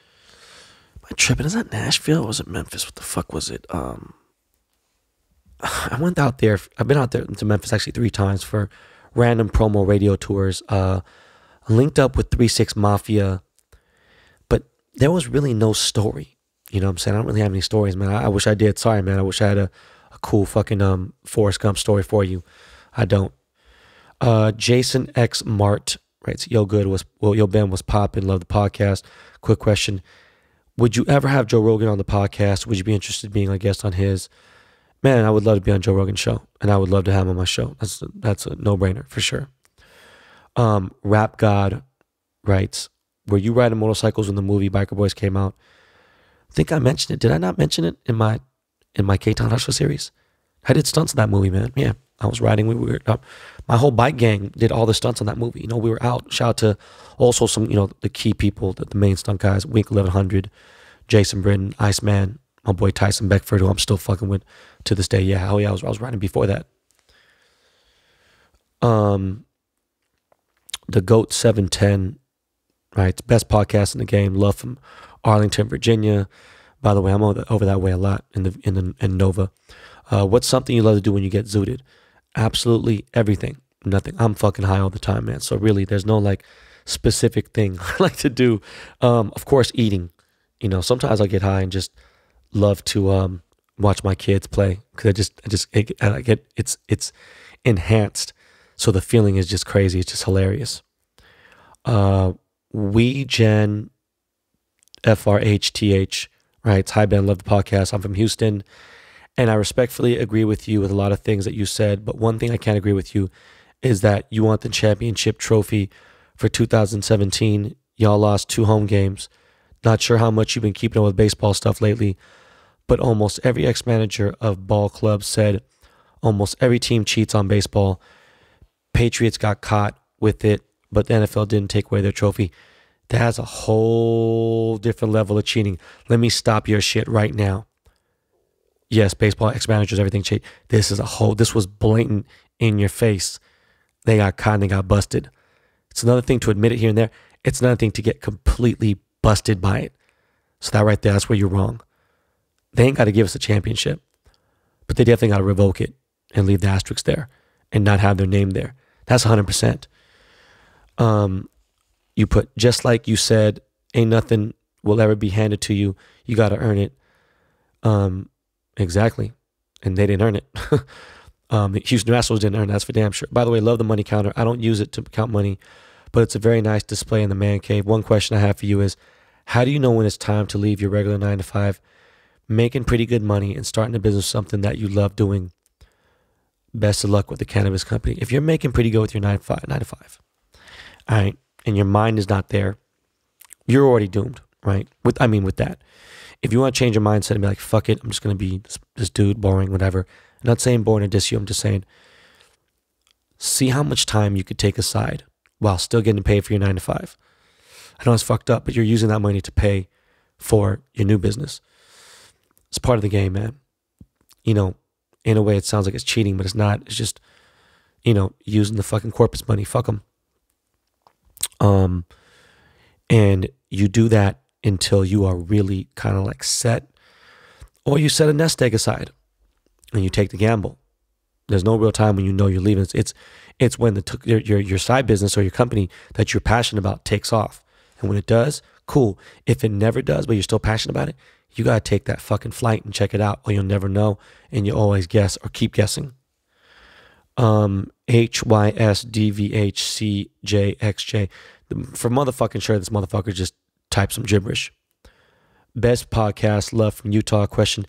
Am I tripping? Is that Nashville or was it Memphis? What the fuck was it? I went out there. I've been out there to Memphis actually 3 times for random promo radio tours. Linked up with 3-6 Mafia, but there was really no story. You know what I'm saying? I don't really have any stories, man. I wish I did. Sorry, man. I wish I had a cool fucking Forrest Gump story for you. I don't. Jason X Mart writes, Yo Ben was popping. Love the podcast. Quick question. Would you ever have Joe Rogan on the podcast? Would you be interested in being a guest on his? Man, I would love to be on Joe Rogan's show, and I would love to have him on my show. That's a no-brainer for sure. Rap God writes, were you riding motorcycles when the movie Biker Boys came out? I think I mentioned it. Did I not mention it in my K-Town Hustler series? I did stunts in that movie, man. Yeah, I was riding. We were my whole bike gang did all the stunts on that movie. You know, we were out. Shout out to also some, you know, the key people, the main stunt guys, Wink 1100, Jason Britton, Iceman, my boy Tyson Beckford, who I'm still fucking with to this day. Yeah, hell yeah, I was riding before that. The GOAT 710, right? Best podcast in the game. Love from Arlington, Virginia. By the way, I'm over that way a lot in Nova. What's something you love to do when you get zooted? Absolutely everything. Nothing. I'm fucking high all the time, man. So really, there's no like specific thing I like to do. Of course, eating. You know, sometimes I get high and just love to watch my kids play because it's enhanced. So the feeling is just crazy. It's just hilarious. Jen FRHTH writes, Hi Ben, love the podcast. I'm from Houston, and I respectfully agree with you with a lot of things that you said, but one thing I can't agree with you is that you want the championship trophy for 2017. Y'all lost 2 home games. Not sure how much you've been keeping up with baseball stuff lately, but almost every ex-manager of ball clubs said almost every team cheats on baseball. Patriots got caught with it, but the NFL didn't take away their trophy. That's a whole different level of cheating. Let me stop your shit right now. Yes, baseball ex-managers, everything cheat. This was blatant in your face. They got caught and they got busted. It's another thing to admit it here and there. It's another thing to get completely busted by it. So that right there, that's where you're wrong. They ain't got to give us a championship, but they definitely got to revoke it and leave the asterisk there and not have their name there. That's 100%. You put, just like you said, ain't nothing will ever be handed to you. You got to earn it. Exactly. And they didn't earn it. Houston Astros didn't earn it. That's for damn sure. By the way, love the money counter. I don't use it to count money, but it's a very nice display in the man cave. One question I have for you is, how do you know when it's time to leave your regular 9 to 5, making pretty good money and starting a business, something that you love doing? Best of luck with the cannabis company. If you're making pretty good with your 9 to 5, all right, and your mind is not there, you're already doomed, right? With that. If you want to change your mindset and be like, fuck it, I'm just going to be this dude, boring, whatever. I'm not saying boring to diss you. I'm just saying, see how much time you could take aside while still getting paid for your 9 to 5. I know it's fucked up, but you're using that money to pay for your new business. It's part of the game, man. You know, in a way it sounds like it's cheating, but it's not. It's just, you know, using the fucking corpus money. Fuck them. And you do that until you are really kind of like set, or you set a nest egg aside and you take the gamble. There's no real time when you know you're leaving. It's when your side business or your company that you're passionate about takes off. And when it does, cool. If it never does, but you're still passionate about it, you got to take that fucking flight and check it out, or you'll never know. And you always guess or keep guessing. HYSDVHCJXJ. For motherfucking sure, this motherfucker just typed some gibberish. Best podcast, love from Utah. Question: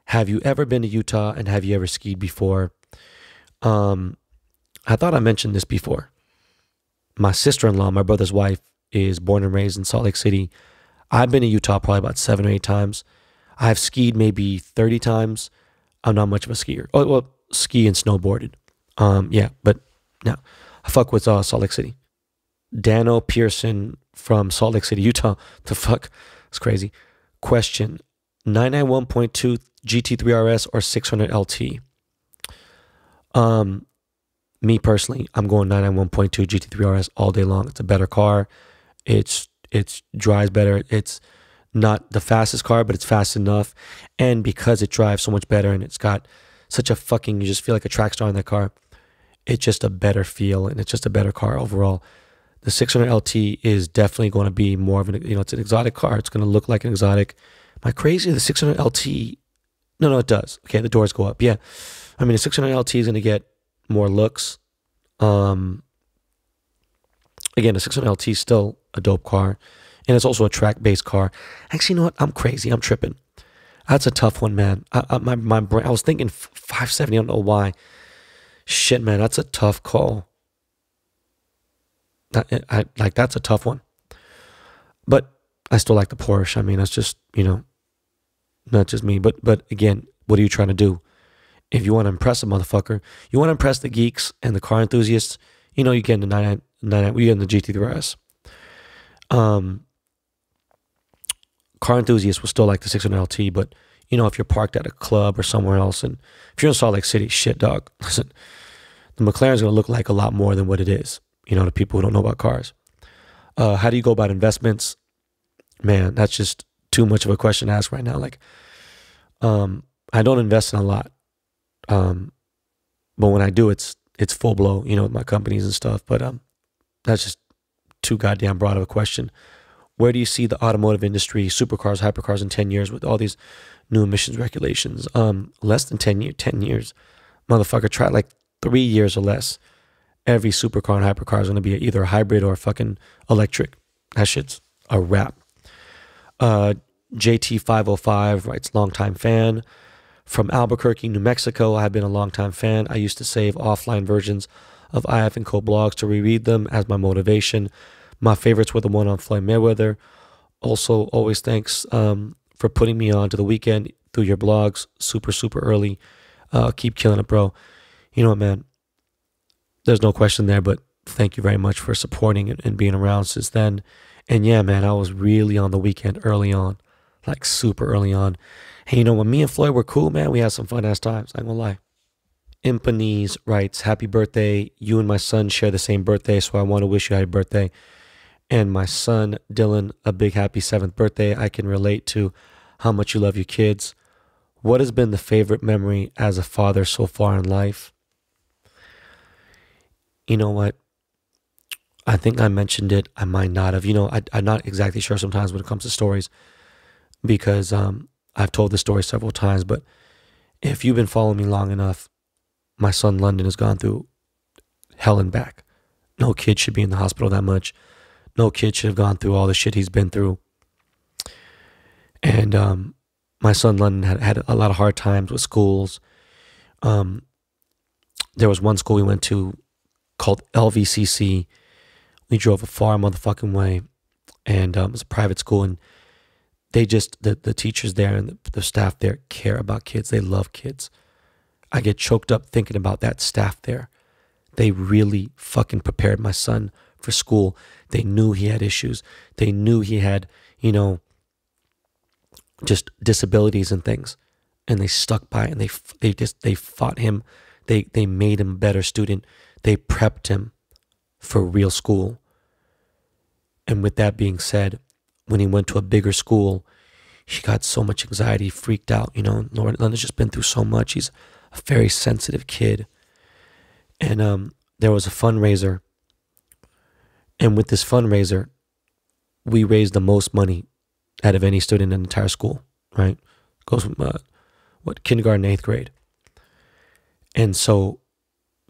have you ever been to Utah, and have you ever skied before? I thought I mentioned this before. My sister-in-law, my brother's wife, is born and raised in Salt Lake City. I've been to Utah probably about 7 or 8 times. I've skied maybe 30 times. I'm not much of a skier. Oh, well, ski and snowboarded. Yeah, but no, I fuck with Salt Lake City. Dano Pearson from Salt Lake City, Utah. The fuck? It's crazy. Question: 991.2 GT3 RS or 600 LT? Me personally, I'm going 991.2 GT3 RS all day long. It's a better car. It drives better. It's not the fastest car, but it's fast enough. And because it drives so much better and it's got such a fucking, you just feel like a track star in that car. It's just a better feel, and it's just a better car overall. The 600 LT is definitely going to be more of an, you know, it's an exotic car. It's going to look like an exotic. Am I crazy? The 600 LT, no, it does. Okay, the doors go up. Yeah. I mean, the 600 LT is going to get more looks. Again, the 600 LT is still a dope car, and it's also a track-based car. Actually, you know what? I'm crazy. I'm tripping. That's a tough one, man. My brain, I was thinking 570. I don't know why. Shit, man, that's a tough call. That's a tough one. But I still like the Porsche. I mean, that's just, you know, not just me. But again, what are you trying to do? If you want to impress a motherfucker, you want to impress the geeks and the car enthusiasts, you know, you get in the 999, we get in the GT3 RS. Car enthusiasts will still like the 600 LT, but you know, if you're parked at a club or somewhere else, and if you're in Salt Lake City, shit, dog, listen, the McLaren's going to look like a lot more than what it is, you know, to people who don't know about cars. How do you go about investments? Man, that's just too much of a question to ask right now. Like, I don't invest in a lot. But when I do, it's full blow, you know, with my companies and stuff. But that's just too goddamn broad of a question. Where do you see the automotive industry, supercars, hypercars in 10 years with all these new emissions regulations? Less than 10 years. Motherfucker, try like 3 years or less. Every supercar and hypercar is going to be either a hybrid or a fucking electric. That shit's a wrap. JT505 writes, longtime fan. From Albuquerque, New Mexico, I've been a longtime fan. I used to save offline versions of IF and Co blogs to reread them as my motivation. My favorites were the one on Floyd Mayweather. Also, always thanks for putting me on to the weekend through your blogs. Super, super early. Keep killing it, bro. You know what, man? There's no question there, but thank you very much for supporting and being around since then. And yeah, man, I was really on the weekend early on, like super early on. Hey, you know, when me and Floyd were cool, man, we had some fun-ass times. I ain't gonna lie. Impanese writes, happy birthday. You and my son share the same birthday, so I want to wish you a happy birthday. And my son, Dylan, a big happy 7th birthday. I can relate to how much you love your kids. What has been the favorite memory as a father so far in life? You know what? I think I mentioned it. I might not have. I'm not exactly sure sometimes when it comes to stories because I've told this story several times. But if you've been following me long enough, my son London has gone through hell and back. No kid should be in the hospital that much. No kid should have gone through all the shit he's been through. And my son London had a lot of hard times with schools. There was one school we went to called LVCC. We drove a far motherfucking way, and it was a private school, and they just, the teachers there and the staff there care about kids. They love kids. I get choked up thinking about that staff there. They really fucking prepared my son for school. They knew he had issues. They knew he had, just disabilities and things. And they stuck by it, and they fought him. They made him a better student. They prepped him for real school. And with that being said, when he went to a bigger school, he got so much anxiety, freaked out. London's just been through so much. He's a very sensitive kid. And there was a fundraiser. And with this fundraiser, we raised the most money out of any student in the entire school, right? Goes from, kindergarten, 8th grade. And so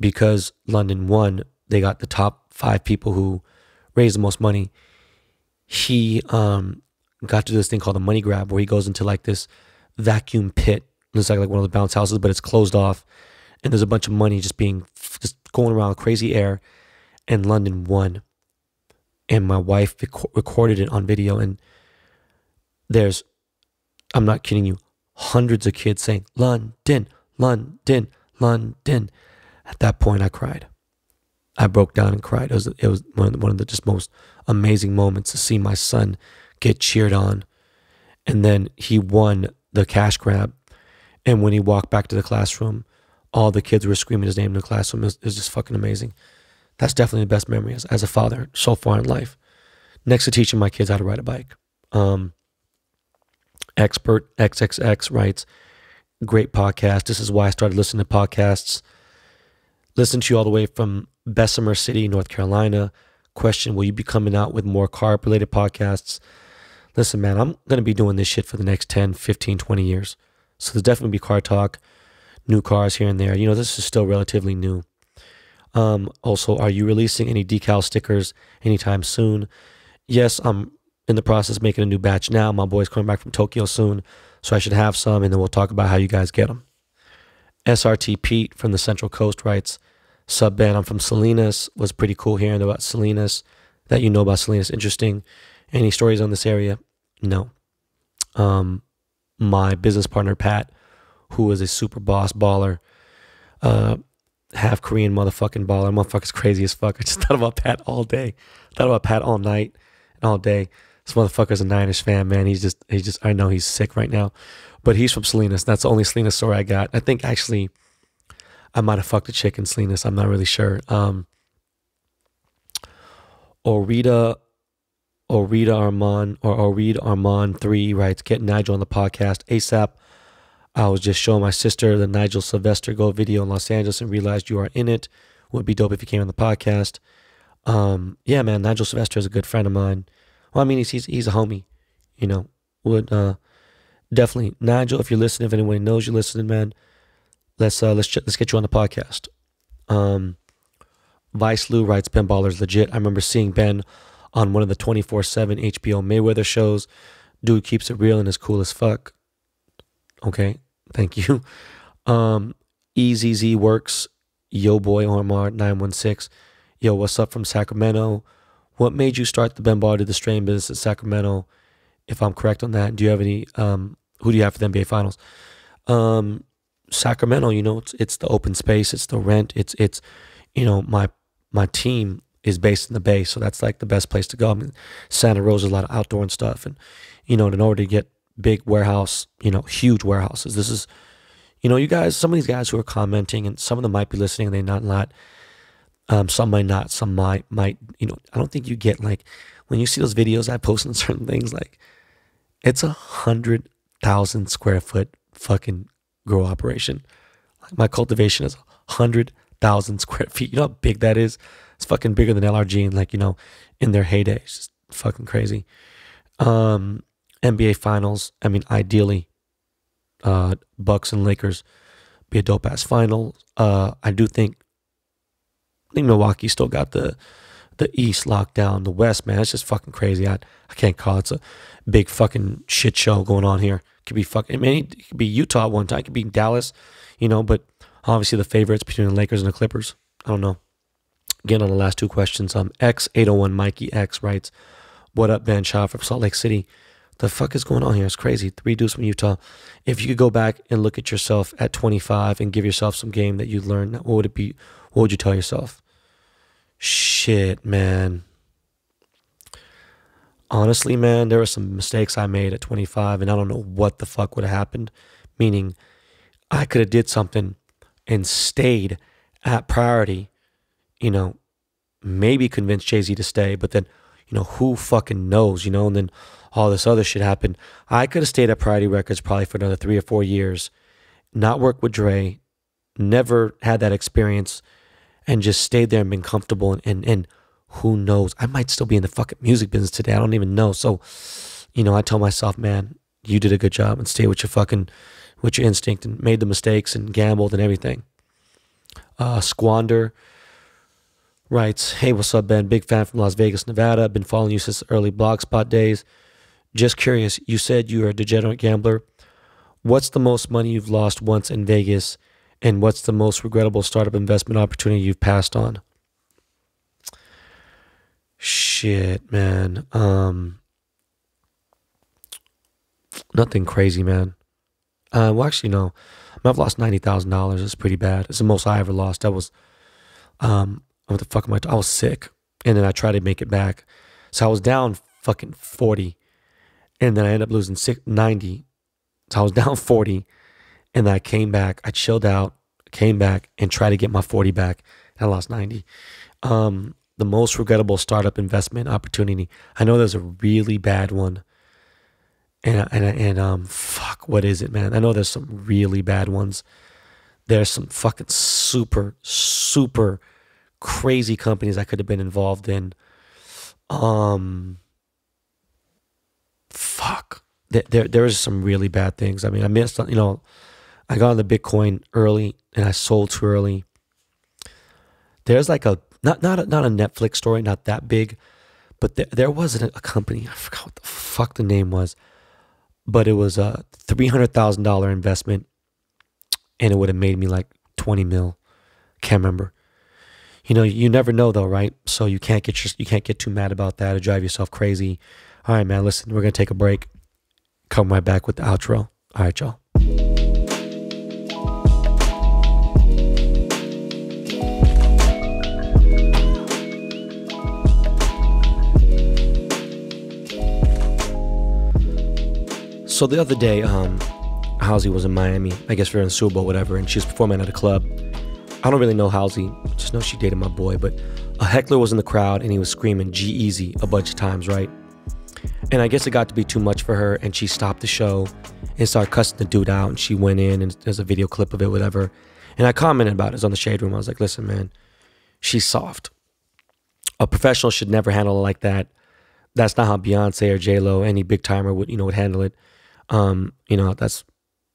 because London won, they got the top 5 people who raised the most money. He got to do this thing called a money grab, where he goes into like this vacuum pit. It's like one of the bounce houses, but it's closed off. And there's a bunch of money just going around, crazy air. And London won. And my wife recorded it on video. And there's, I'm not kidding you, hundreds of kids saying, London, London, London. At that point, I cried. I broke down and cried. It was one of the just most amazing moments to see my son get cheered on. And then he won the cash grab. And when he walked back to the classroom, all the kids were screaming his name in the classroom. It was just fucking amazing. That's definitely the best memory as a father so far in life. Next to teaching my kids how to ride a bike. Expert XXX writes, great podcast. This is why I started listening to podcasts. Listen to you all the way from Bessemer City, North Carolina. Question, will you be coming out with more car-related podcasts? Listen, man, I'm going to be doing this shit for the next 10, 15, 20 years. So there's definitely be car talk, new cars here and there. This is still relatively new. Also, are you releasing any decal stickers anytime soon? Yes, I'm in the process of making a new batch now. My boy's coming back from Tokyo soon, so I should have some, and then we'll talk about how you guys get them. SRT Pete from the Central Coast writes, sub Ben, I'm from Salinas. Was pretty cool hearing about Salinas. That you know about Salinas. Interesting. Any stories on this area? No. My business partner, Pat, who is a super boss baller, half Korean motherfucking baller. Motherfucker's crazy as fuck. I just thought about Pat all day. Thought about Pat all night and all day. This motherfucker's a Niners fan, man. He's just, I know he's sick right now. But he's from Salinas. That's the only Salinas story I got. I think actually I might have fucked a chick in Salinas. I'm not really sure. Orida Armand 3 writes, get Nigel on the podcast ASAP. I was just showing my sister the Nigel Sylvester Go video in Los Angeles and realized you are in it. Would be dope if you came on the podcast. Yeah, man, Nigel Sylvester is a good friend of mine. Well, I mean, he's a homie, would definitely. Nigel, if you're listening, if anyone knows you're listening, man, let's get you on the podcast. Vice Lou writes, Ben Baller's legit. I remember seeing Ben on one of the 24/7 HBO Mayweather shows. Dude keeps it real and is cool as fuck. Okay, thank you. EZZ Works, yo boy Omar 916. Yo, what's up from Sacramento? What made you start the Ben Baller to the Strain business in Sacramento? If I'm correct on that, do you have any? Who do you have for the NBA Finals? Sacramento, it's the open space, it's the rent, it's my team is based in the Bay, so that's like the best place to go. I mean, Santa Rosa, a lot of outdoor and stuff, and in order to get big warehouse, huge warehouses. This is, you guys, some of these guys who are commenting, and some of them might be listening, and they not. Some might not, some might. I don't think you get, like, when you see those videos I post on certain things, like, it's 100,000 square foot fucking grow operation. Like, my cultivation is 100 1,000 square feet. You know how big that is? It's fucking bigger than LRG and like, you know, in their heyday. It's just fucking crazy. NBA Finals. I mean, ideally, Bucks and Lakers be a dope ass final. I think Milwaukee still got the East locked down. The West, man, it's just fucking crazy. I can't call it. It's a big fucking shit show going on here. It could be fucking, I mean, it could be Utah one time. It could be Dallas, you know, but obviously the favorites between the Lakers and the Clippers. I don't know. Again, on the last two questions, X801 Mikey X writes, what up, Ben Shaw from Salt Lake City? The fuck is going on here? It's crazy. 3 dudes from Utah. If you could go back and look at yourself at 25 and give yourself some game that you learned, what would it be? What would you tell yourself? Shit, man. Honestly, man, there were some mistakes I made at 25, and I don't know what the fuck would have happened. Meaning, I could have did something and stayed at priority, you know, maybe convince Jay-Z to stay, but then, you know, who fucking knows, you know, and then all this other shit happened. I could have stayed at Priority Records probably for another 3 or 4 years, not worked with Dre, never had that experience, and just stayed there and been comfortable. And who knows? I might still be in the fucking music business today. I don't even know. So, you know, I tell myself, man, you did a good job and stay with your instinct and made the mistakes and gambled and everything. Squander writes, hey, what's up, Ben? Big fan from Las Vegas, Nevada. Been following you since early Blogspot days. Just curious, you said you are a degenerate gambler. What's the most money you've lost once in Vegas? And what's the most regrettable startup investment opportunity you've passed on? Shit, man. Nothing crazy, man. Well, actually, no. I've lost $90,000. It's pretty bad. It's the most I ever lost. That was, what the fuck am I was sick. And then I tried to make it back. So I was down fucking 40. And then I ended up losing 90. So I was down 40. And then I came back. I chilled out, came back, and tried to get my 40 back. And I lost 90. The most regrettable startup investment opportunity. I know there's a really bad one. And fuck, what is it, man? I know there's some really bad ones. There's some fucking super, super crazy companies I could have been involved in. Fuck. There's some really bad things. I mean, I missed, you know, I got on the Bitcoin early and I sold too early. There's like a, not a Netflix story, not that big, but there wasn't a company, I forgot what the fuck the name was, but it was a $300,000 investment and it would have made me like 20 mil. Can't remember. You know, you never know though, right? So you can't get too mad about that or drive yourself crazy. All right, man, listen, we're going to take a break. Come right back with the outro. All right, y'all. So the other day, Halsey was in Miami. I guess we were in the Super Bowl, whatever, and she was performing at a club. I don't really know Halsey, just know she dated my boy, but a heckler was in the crowd and he was screaming G-Eazy a bunch of times, right? And I guess it got to be too much for her and she stopped the show and started cussing the dude out, and she went in and there's a video clip of it, whatever. And I commented about it. It was on the Shade Room. I was like, listen, man, she's soft. A professional should never handle it like that. That's not how Beyonce or J-Lo, any big timer would handle it. You know,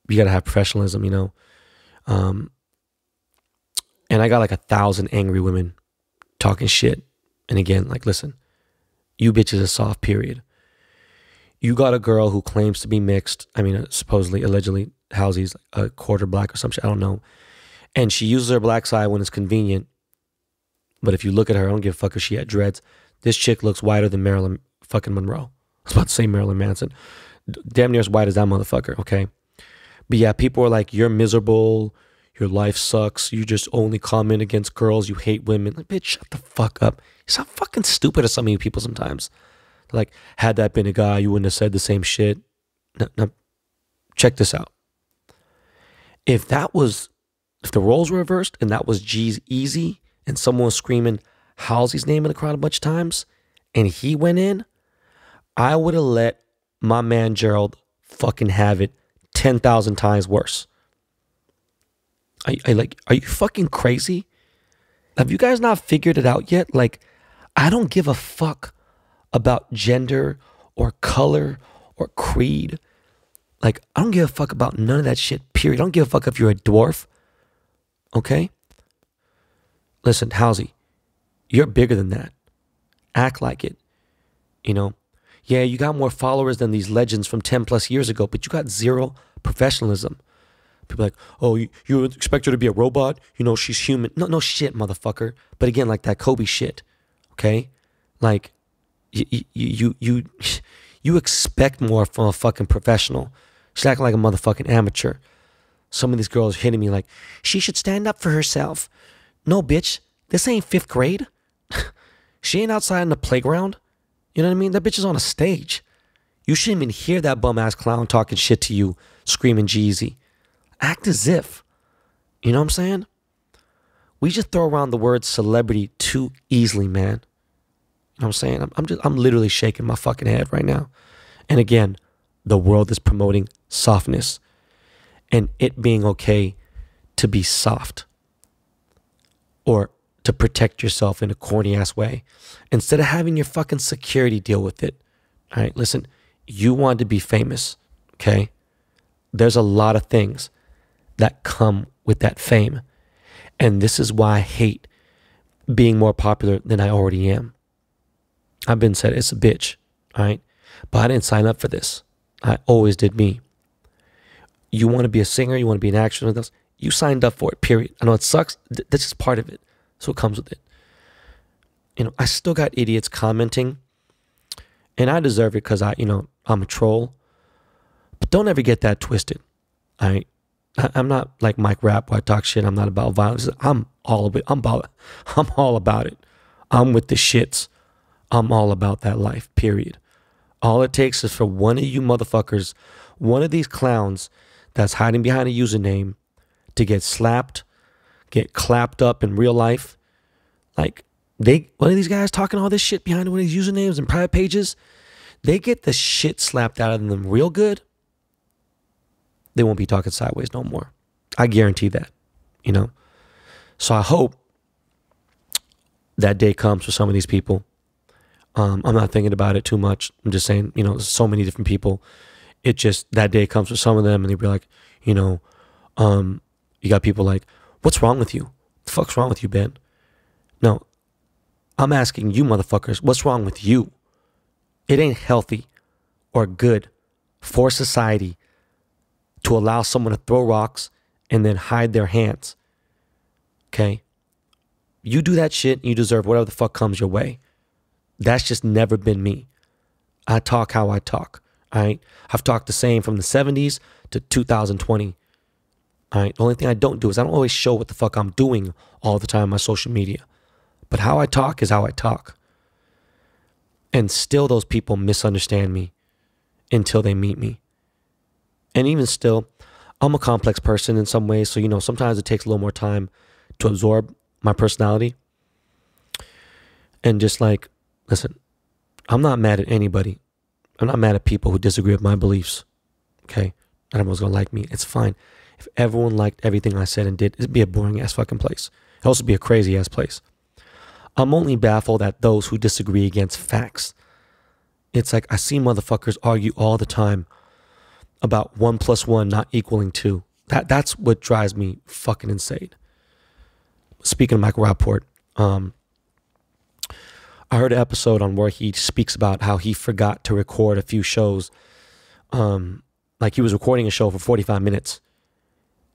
you got to have professionalism, you know. And I got like 1,000 angry women talking shit. And again, like, listen, you bitches are soft, period. You got a girl who claims to be mixed. I mean, supposedly, allegedly, Halsey's a quarter black or some shit. I don't know. And she uses her black side when it's convenient. But if you look at her, I don't give a fuck if she had dreads. This chick looks whiter than Marilyn fucking Monroe. I was about to say Marilyn Manson. Damn near as white as that motherfucker, okay? But yeah, people are like, you're miserable. Your life sucks. You just only comment against girls. You hate women. Like, bitch, shut the fuck up. You sound fucking stupid to some of you people sometimes. Like, had that been a guy, you wouldn't have said the same shit. No, check this out. If the roles were reversed and that was G-Eazy and someone was screaming Halsey's name in the crowd a bunch of times and he went in, I would have let my man Gerald fucking have it 10,000 times worse. Are you fucking crazy? Have you guys not figured it out yet? Like, I don't give a fuck about gender or color or creed. Like, I don't give a fuck about none of that shit, period. I don't give a fuck if you're a dwarf. Okay? Listen, Halsey, you're bigger than that. Act like it. You know? Yeah, you got more followers than these legends from 10 plus years ago, but you got zero professionalism. People are like, oh, you expect her to be a robot? You know, she's human. No shit, motherfucker. But again, like that Kobe shit. Okay? Like, you expect more from a fucking professional. She's acting like a motherfucking amateur. Some of these girls hitting me like, she should stand up for herself. No, bitch. This ain't 5th grade. She ain't outside in the playground. You know what I mean? That bitch is on a stage. You shouldn't even hear that bum-ass clown talking shit to you, screaming Jeezy. Act as if. You know what I'm saying? We just throw around the word celebrity too easily, man. You know what I'm saying? I'm literally shaking my fucking head right now. And again, the world is promoting softness and it being okay to be soft or to protect yourself in a corny ass way instead of having your fucking security deal with it. All right, listen, you want to be famous, okay? There's a lot of things that come with that fame. And this is why I hate being more popular than I already am. I've been said it's a bitch, all right? But I didn't sign up for this. I always did me. You want to be a singer, you want to be an actor, you signed up for it, period. I know it sucks. That's just part of it. So it comes with it. You know, I still got idiots commenting, and I deserve it because I'm a troll. But don't ever get that twisted. I'm not like Mike Rapp where I talk shit. I'm not about violence. I'm all of it. I'm all about it. I'm with the shits. I'm all about that life, period. All it takes is for one of you motherfuckers, one of these clowns that's hiding behind a username to get slapped, get clapped up in real life. Like, one of these guys talking all this shit behind one of these usernames and private pages, they get the shit slapped out of them real good. They won't be talking sideways no more. I guarantee that, you know? So I hope that day comes for some of these people. I'm not thinking about it too much. I'm just saying, you know, there's so many different people. It just, that day comes for some of them and they'll be like, you know, you got people like, what's wrong with you? What the fuck's wrong with you, Ben? No, I'm asking you motherfuckers, what's wrong with you? It ain't healthy or good for society to allow someone to throw rocks and then hide their hands. Okay? You do that shit and you deserve whatever the fuck comes your way. That's just never been me. I talk how I talk. All right? I've talked the same from the 70s to 2020. All right? The only thing I don't do is I don't always show what the fuck I'm doing all the time on my social media. But how I talk is how I talk. And still those people misunderstand me until they meet me. And even still, I'm a complex person in some ways. So, you know, sometimes it takes a little more time to absorb my personality. And just like, listen, I'm not mad at anybody. I'm not mad at people who disagree with my beliefs. Okay? Not everyone's going to like me. It's fine. If everyone liked everything I said and did, it'd be a boring ass fucking place. It'd also be a crazy ass place. I'm only baffled at those who disagree against facts. It's like I see motherfuckers argue all the time about 1 + 1 not equaling 2. That's what drives me fucking insane. Speaking of Michael Rapport, I heard an episode on where he speaks about how he forgot to record a few shows. Like he was recording a show for 45 minutes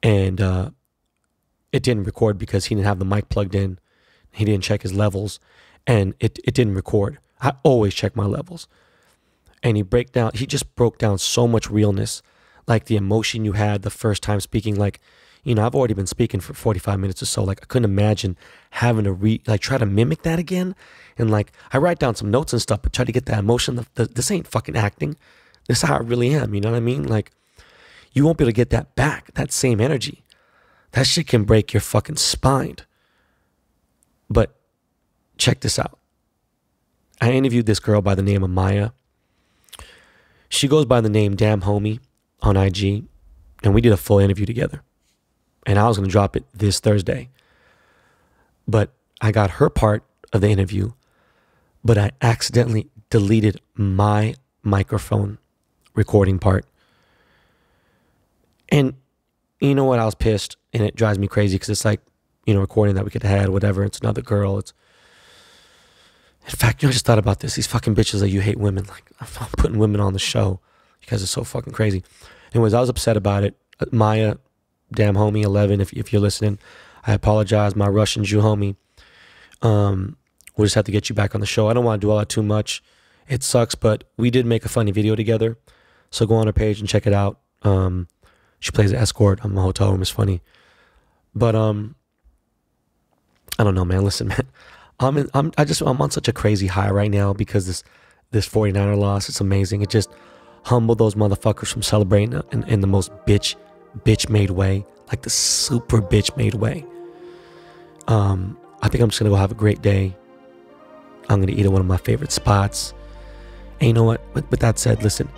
and it didn't record because he didn't have the mic plugged in. He didn't check his levels and it didn't record. I always check my levels. And he just broke down so much realness, like the emotion you had the first time speaking. Like, you know, I've already been speaking for 45 minutes or so. Like, I couldn't imagine having to try to mimic that again. And like, I write down some notes and stuff, but try to get that emotion. This ain't fucking acting. This is how I really am. You know what I mean? Like, you won't be able to get that back, that same energy. That shit can break your fucking spine. But check this out. I interviewed this girl by the name of Maya. She goes by the name Damn Homie on IG, and we did a full interview together. And I was going to drop it this Thursday. But I got her part of the interview, but I accidentally deleted my microphone recording part. And you know what? I was pissed, and it drives me crazy because it's like, you know, recording that we could have had, whatever. It's another girl. It's, in fact, you know, I just thought about this. These fucking bitches that you hate women. Like, I'm putting women on the show. You guys are so fucking crazy. Anyways, I was upset about it. Maya, damn homie, 11, if you're listening, I apologize. My Russian Jew homie. We'll just have to get you back on the show. I don't want to do all that too much. It sucks, but we did make a funny video together. So go on her page and check it out. She plays an escort on my hotel room. It's funny. But I don't know, man. Listen, man. I'm on such a crazy high right now because this 49er loss, it's amazing. It just humbled those motherfuckers from celebrating in the most bitch made way, like the super bitch made way. I think I'm just gonna go have a great day. I'm gonna eat at one of my favorite spots. And you know what? With that said, listen,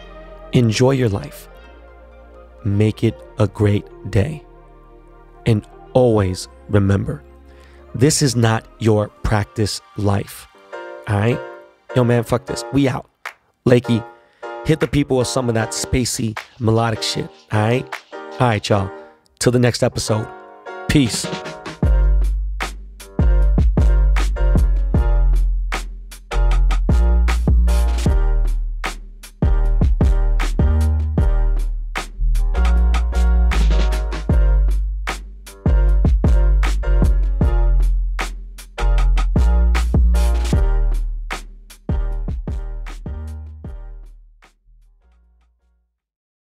enjoy your life. Make it a great day. And always remember, this is not your practice life. All right? Yo, man, fuck this. We out. Lakey, hit the people with some of that spacey, melodic shit. All right? All right, y'all. Till the next episode. Peace.